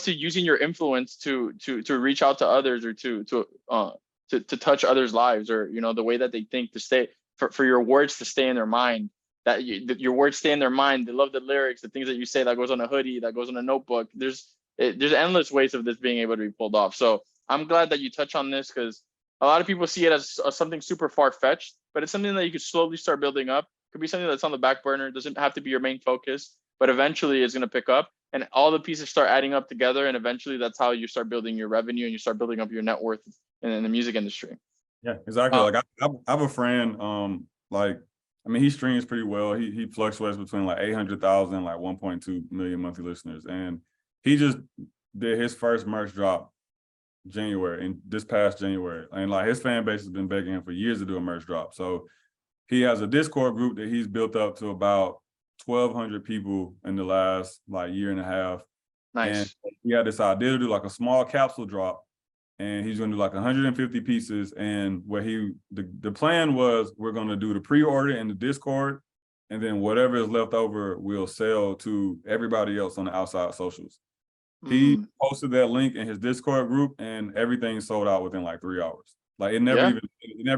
using your influence to reach out to others, or to touch others' lives, or the way that they think, to stay for your words to stay in their mind. That your words stay in their mind. They love the lyrics, the things that you say, that goes on a hoodie, that goes on a notebook. There's endless ways of this being able to be pulled off. So I'm glad that you touch on this, because a lot of people see it as something super far-fetched, but it's something that you could slowly start building up. It could be something that's on the back burner. It doesn't have to be your main focus, but eventually it's going to pick up, and all the pieces start adding up together. And eventually that's how you start building your revenue, and you start building up your net worth in the music industry. Yeah, exactly. Like I have a friend, like, I mean, he streams pretty well. He fluctuates between like 800,000 and like 1.2 million monthly listeners. And he just did his first merch drop this past January. And like, his fan base has been begging him for years to do a merch drop. So he has a Discord group that he's built up to about 1,200 people in the last like year and a half. Nice. And he had this idea to do like a small capsule drop, and he's going to do like 150 pieces. And where the plan was, we're going to do the pre-order in the Discord, and then whatever is left over, we'll sell to everybody else on the outside socials. He posted that link in his Discord group, and everything sold out within like 3 hours. Like, it never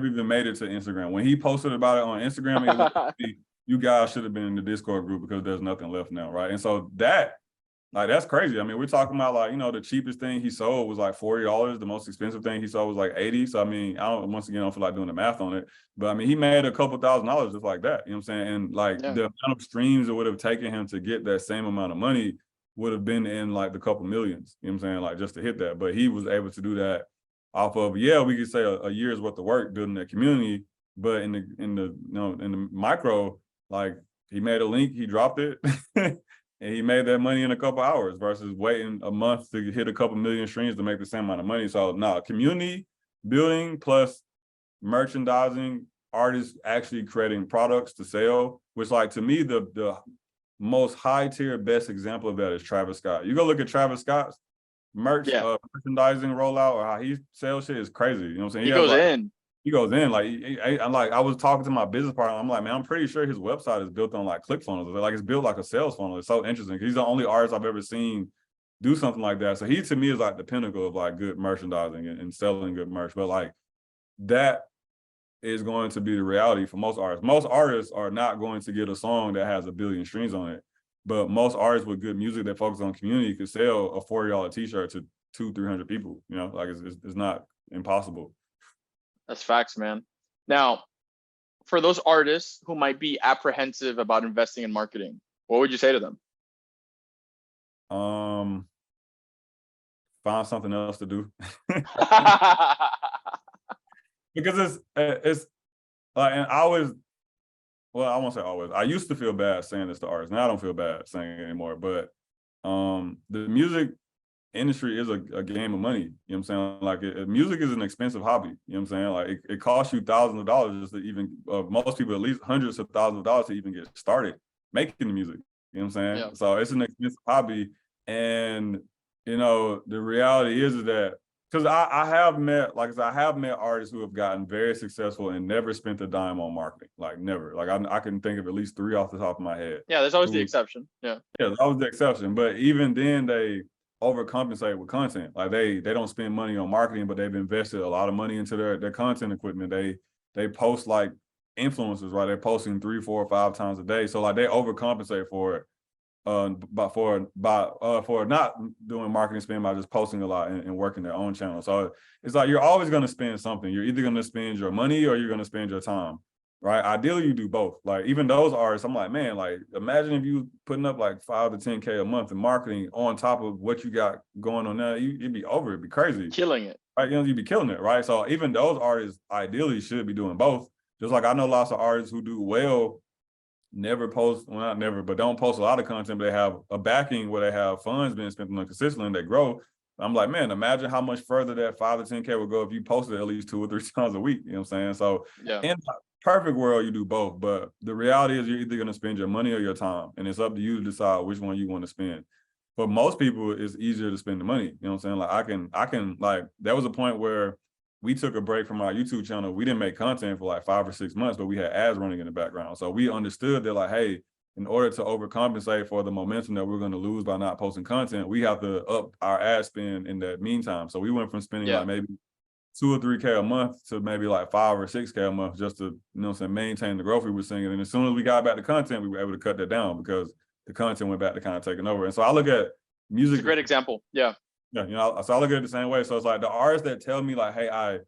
even made it to Instagram. When he posted about it on Instagram, it was, you guys should have been in the Discord group because there's nothing left now, right? And so that Like, that's crazy. I mean, we're talking about, like, you know, the cheapest thing he sold was like $40. The most expensive thing he sold was like 80. So, I mean, once again, I don't feel like doing the math on it, but I mean, he made a couple $1,000s just like that. You know what I'm saying? And like Yeah. the amount of streams it would have taken him to get that same amount of money would have been in like the couple millions, you know what I'm saying? Like, just to hit that. But he was able to do that off of, yeah, we could say a year's worth of work building that community, but in the micro, like, he made a link, he dropped it, and he made that money in a couple hours versus waiting a month to hit a couple million streams to make the same amount of money. So community building plus merchandising, artists actually creating products to sell, which, like, to me, the most high tier, best example of that is Travis Scott. You go look at Travis Scott's merchandising rollout or how he sells shit is crazy. You know what I'm saying? He goes in. He goes in like, I was talking to my business partner. I'm like, man, I'm pretty sure his website is built on like ClickFunnels. Like, it's built like a sales funnel. It's so interesting. He's the only artist I've ever seen do something like that. So he, to me, is like the pinnacle of like good merchandising and selling good merch. But like, that is going to be the reality for most artists. Most artists are not going to get a song that has 1 billion streams on it. But most artists with good music that focus on community could sell a $40 t-shirt to 200-300 people. You know, like, it's not impossible. That's facts, man. Now, for those artists who might be apprehensive about investing in marketing, what would you say to them? Find something else to do. Because it's like, and I always, well, I won't say always. I used to feel bad saying this to artists. Now I don't feel bad saying it anymore. But the music industry is a game of money. You know what I'm saying? Like, music is an expensive hobby. You know what I'm saying? Like, it costs you thousands of dollars just to even, most people, at least hundreds of thousands of dollars to even get started making the music. You know what I'm saying? Yeah. So it's an expensive hobby. And, you know, the reality is that, because I have met, like I said, I have met artists who have gotten very successful and never spent a dime on marketing. Like, never. Like, I can think of at least 3 off the top of my head. Yeah, there's always the exception. Yeah, that was the exception. But even then, they overcompensate with content. Like, they don't spend money on marketing, but they've invested a lot of money into their content equipment. They post like influencers, right? They're posting 3, 4, 5 times a day. So like, they overcompensate for it. For not doing marketing spend by just posting a lot and working their own channel. So it's like, you're always going to spend something. You're either going to spend your money or you're going to spend your time, right? Ideally, you do both. Like, even those artists, I'm like, man, like, imagine if you putting up like 5 to 10K a month in marketing on top of what you got going on now. You'd be over it. It'd be crazy. Killing it. Right? You know, you'd be killing it, right? So even those artists ideally should be doing both. Just like, I know lots of artists who do well, never post, well, not never, but don't post a lot of content, but they have a backing where they have funds being spent on them consistently and they grow. I'm like, man, imagine how much further that 5 to 10K would go if you posted at least 2 or 3 times a week. You know what I'm saying? So Yeah. in the perfect world, you do both, but the reality is you're either going to spend your money or your time, and it's up to you to decide which one you want to spend. For most people, it's easier to spend the money. You know what I'm saying? Like, I can like, there was a point where we took a break from our YouTube channel. We didn't make content for like 5 or 6 months, but we had ads running in the background. So we understood that, like, hey, in order to overcompensate for the momentum that we're going to lose by not posting content, we have to up our ad spend in that meantime. So we went from spending like maybe 2 or 3K a month to maybe like 5 or 6K a month just to, you know what I'm saying, maintain the growth we were seeing. And as soon as we got back to content, we were able to cut that down because the content went back to kind of taking over. And so I look at music. It's a great example. Yeah. Yeah, you know, so I look at it the same way. So it's like, the artists that tell me like, hey,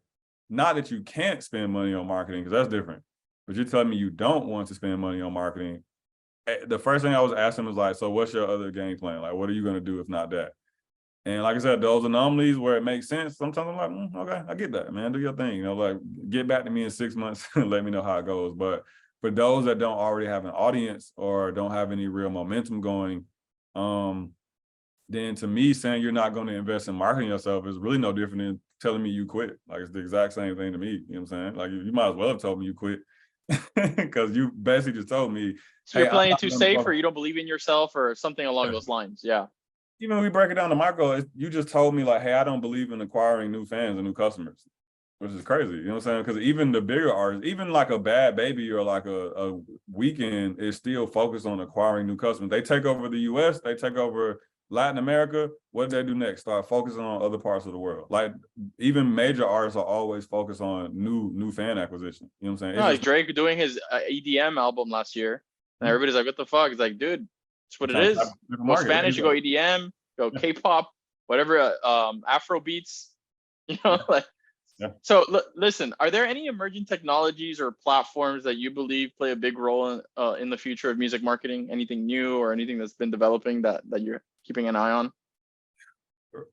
not that you can't spend money on marketing, because that's different, but you're telling me you don't want to spend money on marketing. The first thing I was asking was like, so what's your other game plan? Like, what are you going to do if not that? And like I said, those anomalies where it makes sense, sometimes I'm like, okay, I get that, man. Do your thing. You know, like, get back to me in 6 months and let me know how it goes. But for those that don't already have an audience or don't have any real momentum going, then to me, saying you're not going to invest in marketing yourself is really no different than telling me you quit. Like, it's the exact same thing to me. You know what I'm saying? Like, you might as well have told me you quit, because you basically just told me, so you're playing too safe, or you don't believe in yourself, or something along those lines. Yeah. Even when we break it down to micro, you just told me like, hey, I don't believe in acquiring new fans and new customers, which is crazy. You know what I'm saying? Because even the bigger artists, even like a Bad Baby or like a Weekend, is still focused on acquiring new customers. They take over the US, they take over Latin America. What do they do next? Start focusing on other parts of the world. Like, even major artists are always focused on new fan acquisition. You know what I'm saying? No, like Drake doing his EDM album last year, and everybody's like, what the fuck? It's like, dude, That's what it is. Go Spanish, you go EDM, go K-pop, whatever, Afro beats, you know, like. Yeah. So listen, are there any emerging technologies or platforms that you believe play a big role in the future of music marketing? Anything new or anything that's been developing that you're keeping an eye on?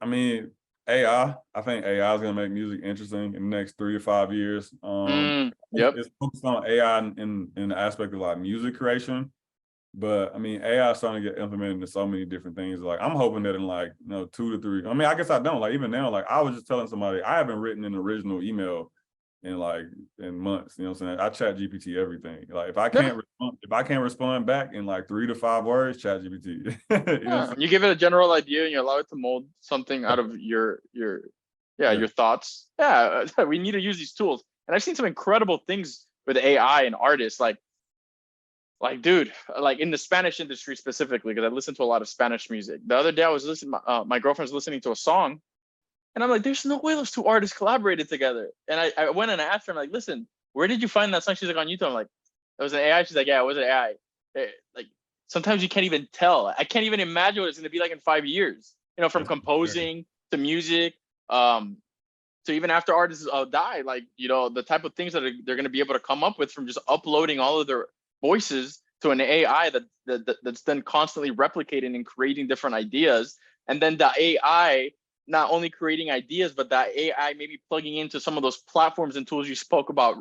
I mean, AI. I think AI is going to make music interesting in the next 3 to 5 years. Yep. It's focused on AI in the aspect of like music creation. But I mean, AI is starting to get implemented into so many different things. Like I'm hoping that in like, 2 to 3. I mean, I guess I don't. Like even now, like I was just telling somebody I haven't written an original email in months. You know what I'm saying? I chat GPT everything. Like if I can't respond back in like 3 to 5 words, chat GPT. You give it a general idea and you allow it to mold something out of your thoughts. Yeah, we need to use these tools. And I've seen some incredible things with AI and artists, like dude, like in the Spanish industry specifically, because I listen to a lot of Spanish music. The other day I was listening, my girlfriend was listening to a song, and I'm like, there's no way those two artists collaborated together. And I went and I asked her, I'm like, listen, where did you find that song? She's like, on YouTube. I'm like, it was an AI. She's like, yeah, it was an AI. Like sometimes you can't even tell. I can't even imagine what it's going to be like in 5 years. You know, from composing to music, so even after artists die, like, you know, the type of things that they're going to be able to come up with from just uploading all of their voices to an AI that's then constantly replicating and creating different ideas. And then the AI not only creating ideas, but that AI maybe plugging into some of those platforms and tools you spoke about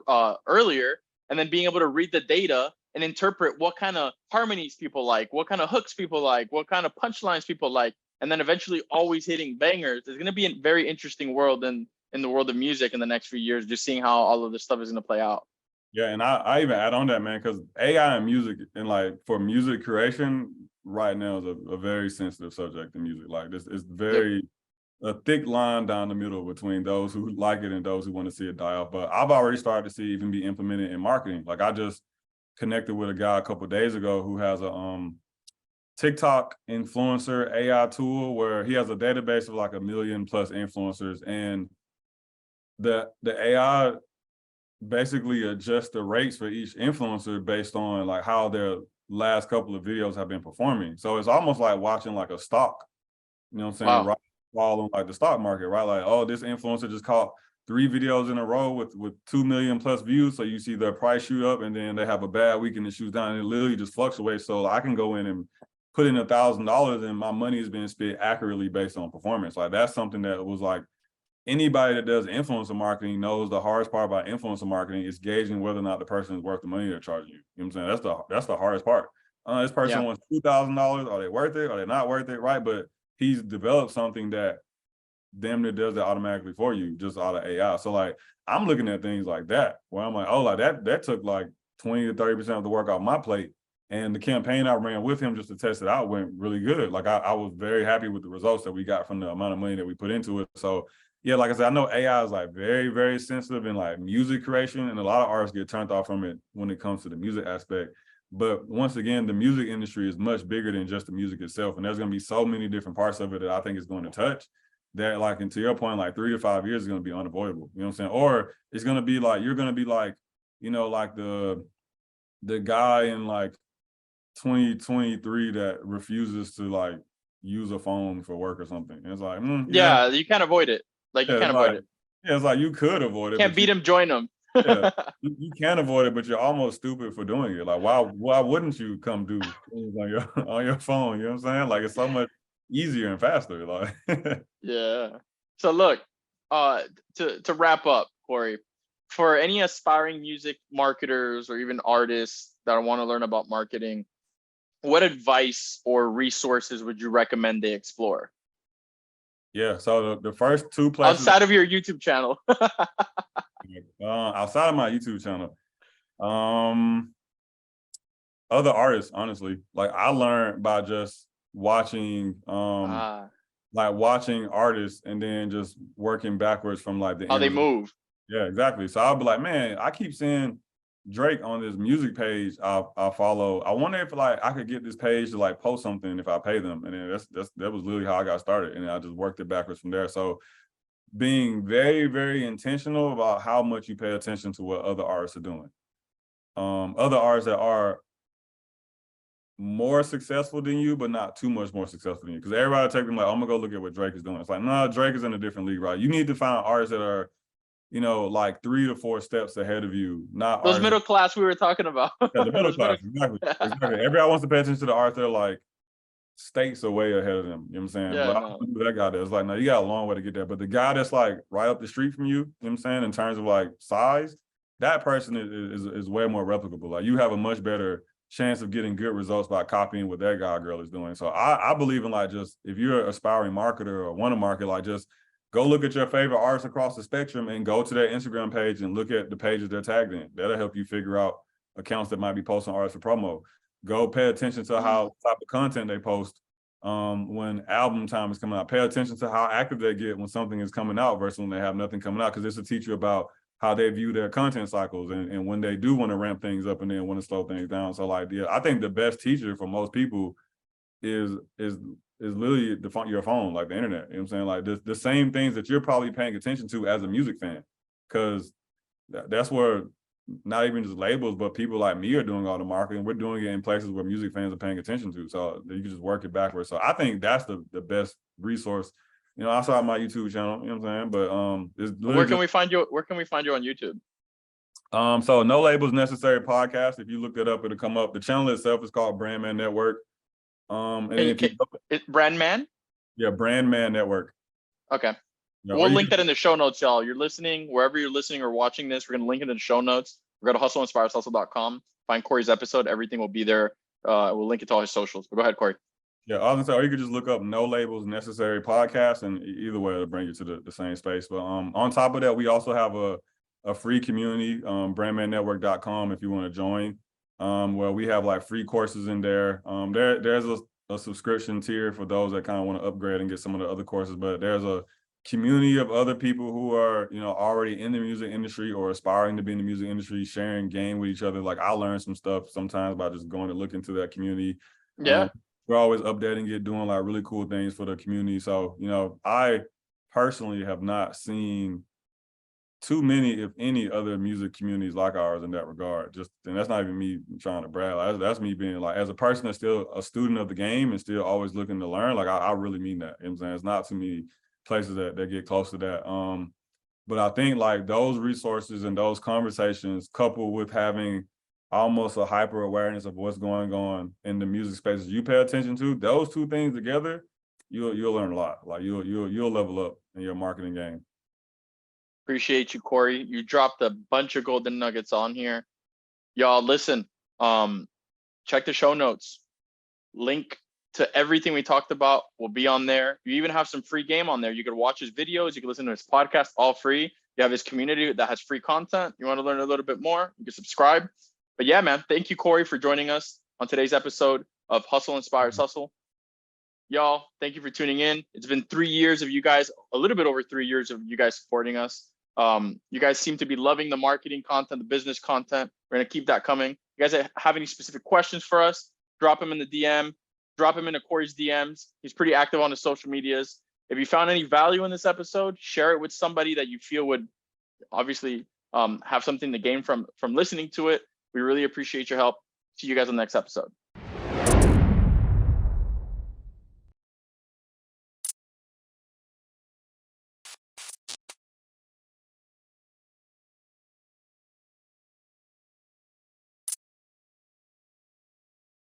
earlier, and then being able to read the data and interpret what kind of harmonies people like, what kind of hooks people like, what kind of punchlines people like, and then eventually always hitting bangers. There's going to be a very interesting world in the world of music in the next few years, just seeing how all of this stuff is going to play out. Yeah, and I even add on that, man, because AI and music and like for music creation right now is a very sensitive subject in music. Like this is very a thick line down the middle between those who like it and those who want to see it die off. But I've already started to see it even be implemented in marketing. Like I just connected with a guy a couple of days ago who has a TikTok influencer AI tool where he has a database of like 1 million plus influencers, and the AI basically adjust the rates for each influencer based on like how their last couple of videos have been performing. So it's almost like watching like a stock, you know what I'm saying? Wow. Right, following like the stock market, right? Like, oh, this influencer just caught 3 videos in a row with 2 million plus views. So you see their price shoot up, and then they have a bad week and it shoots down, and it literally just fluctuates. So I can go in and put in $1,000 and my money is being spent accurately based on performance. Like that's something that was like, anybody that does influencer marketing knows the hardest part about influencer marketing is gauging whether or not the person is worth the money they're charging you. You know what I'm saying? That's the hardest part. This person wants $2,000. Are they worth it? Are they not worth it? Right. But he's developed something that damn near does it automatically for you just out of AI. So like I'm looking at things like that where I'm like, oh, like that took like 20 to 30% of the work off my plate. And the campaign I ran with him just to test it out went really good. Like I was very happy with the results that we got from the amount of money that we put into it. So yeah, like I said, I know AI is like very, very sensitive in like music creation, and a lot of artists get turned off from it when it comes to the music aspect. But once again, the music industry is much bigger than just the music itself. And there's going to be so many different parts of it that I think it's going to touch that, like, and to your point, like 3 to 5 years is going to be unavoidable. You know what I'm saying? Or it's going to be like, you're going to be like, you know, like the guy in like 2023 that refuses to like use a phone for work or something. And it's like, Yeah, you can't avoid it. Like you can't avoid it. Yeah, it's like you could avoid it. Can't beat him, join him. Yeah, you can avoid it, but you're almost stupid for doing it. Like, why wouldn't you come do things on your phone? You know what I'm saying? Like, it's so much easier and faster. Like, Yeah. So look, to wrap up, Korey, for any aspiring music marketers or even artists that want to learn about marketing, what advice or resources would you recommend they explore? yeah. So the first 2 places outside of your YouTube channel. outside of my YouTube channel, other artists, honestly, like I learned by just watching, like watching artists and then just working backwards from like the how they move. Yeah, exactly. So I'll be like, man, I keep seeing Drake on this music page I follow. I wonder if like I could get this page to like post something if I pay them. And then that was literally how I got started. And I just worked it backwards from there. So being very, very intentional about how much you pay attention to what other artists are doing. Other artists that are more successful than you, but not too much more successful than you. Because everybody take them like, I'm gonna go look at what Drake is doing. It's like, no, Drake is in a different league, right? You need to find artists that are, like 3 to 4 steps ahead of you, not Those artists. middle class we were talking about. Yeah, the middle class, exactly. Everybody wants to pay attention to the artists that are like states away ahead of them. You know what I'm saying? Yeah, But I no. don't know who that guy is. Like, no, you got a long way to get there. But the guy that's like right up the street from you, you know what I'm saying, in terms of like size, that person is way more replicable. Like, you have a much better chance of getting good results by copying what that guy or girl is doing. So I believe in, like, just if you're an aspiring marketer or want to market, like, just go look at your favorite artists across the spectrum and go to their Instagram page and look at the pages they're tagged in. That'll help you figure out accounts that might be posting artists for promo. Go pay attention to how type of content they post when album time is coming out. Pay attention to how active they get when something is coming out versus when they have nothing coming out, because this will teach you about how they view their content cycles and when they do want to ramp things up and then want to slow things down. So, like, yeah, I think the best teacher for most people is literally your phone, like the internet. You know what I'm saying? Like, the same things that you're probably paying attention to as a music fan, because that's where not even just labels, but people like me are doing all the marketing. We're doing it in places where music fans are paying attention to. So you can just work it backwards. So I think that's the best resource. Outside my YouTube channel, you know what I'm saying? But it's Where can we find you? Where can we find you on YouTube? So No Labels Necessary Podcast. If you look it up, it'll come up. The channel itself is called Brandman Network. And if Brandman? Yeah, Brandman Network. Okay. We'll link that in the show notes, y'all. You're listening, wherever you're listening or watching this, we're going to link it in the show notes. Go to hustleInspiresHustle.com, find Korey's episode. Everything will be there. We'll link it to all his socials. But go ahead, Korey. Yeah, I was gonna say, or you could just look up No Labels Necessary Podcast, and either way it'll bring you to the same space. But on top of that, we also have a free community, brandmannetwork.com, if you want to join, where we have like free courses in there. There's a subscription tier for those that kind of want to upgrade and get some of the other courses, but there's a community of other people who are, already in the music industry or aspiring to be in the music industry, sharing game with each other. Like, I learn some stuff sometimes by just going to look into that community. Yeah. We're always updating it, doing like really cool things for the community. So, I personally have not seen too many, if any, other music communities like ours in that regard. And that's not even me trying to brag. Like, that's me being like, as a person that's still a student of the game and still always looking to learn, like, I really mean that. You know what I'm saying? It's not too many places that get close to that. But I think like those resources and those conversations, coupled with having almost a hyper awareness of what's going on in the music spaces you pay attention to, those two things together, you'll learn a lot. Like, you'll level up in your marketing game. Appreciate you, Korey. You dropped a bunch of golden nuggets on here. Y'all, listen, check the show notes. Link to everything we talked about will be on there. You even have some free game on there. You could watch his videos. You can listen to his podcast, all free. You have his community that has free content. You want to learn a little bit more, you can subscribe. But yeah, man, thank you, Korey, for joining us on today's episode of Hustle Inspires Hustle. Y'all, thank you for tuning in. It's been 3 years of you guys, a little bit over 3 years of you guys supporting us. You guys seem to be loving the marketing content, the business content. We're going to keep that coming. You guys have any specific questions for us, drop them in the DM, drop him into Korey's DMs. He's pretty active on his social medias. If you found any value in this episode, share it with somebody that you feel would obviously have something to gain from listening to it. We really appreciate your help. See you guys on the next episode.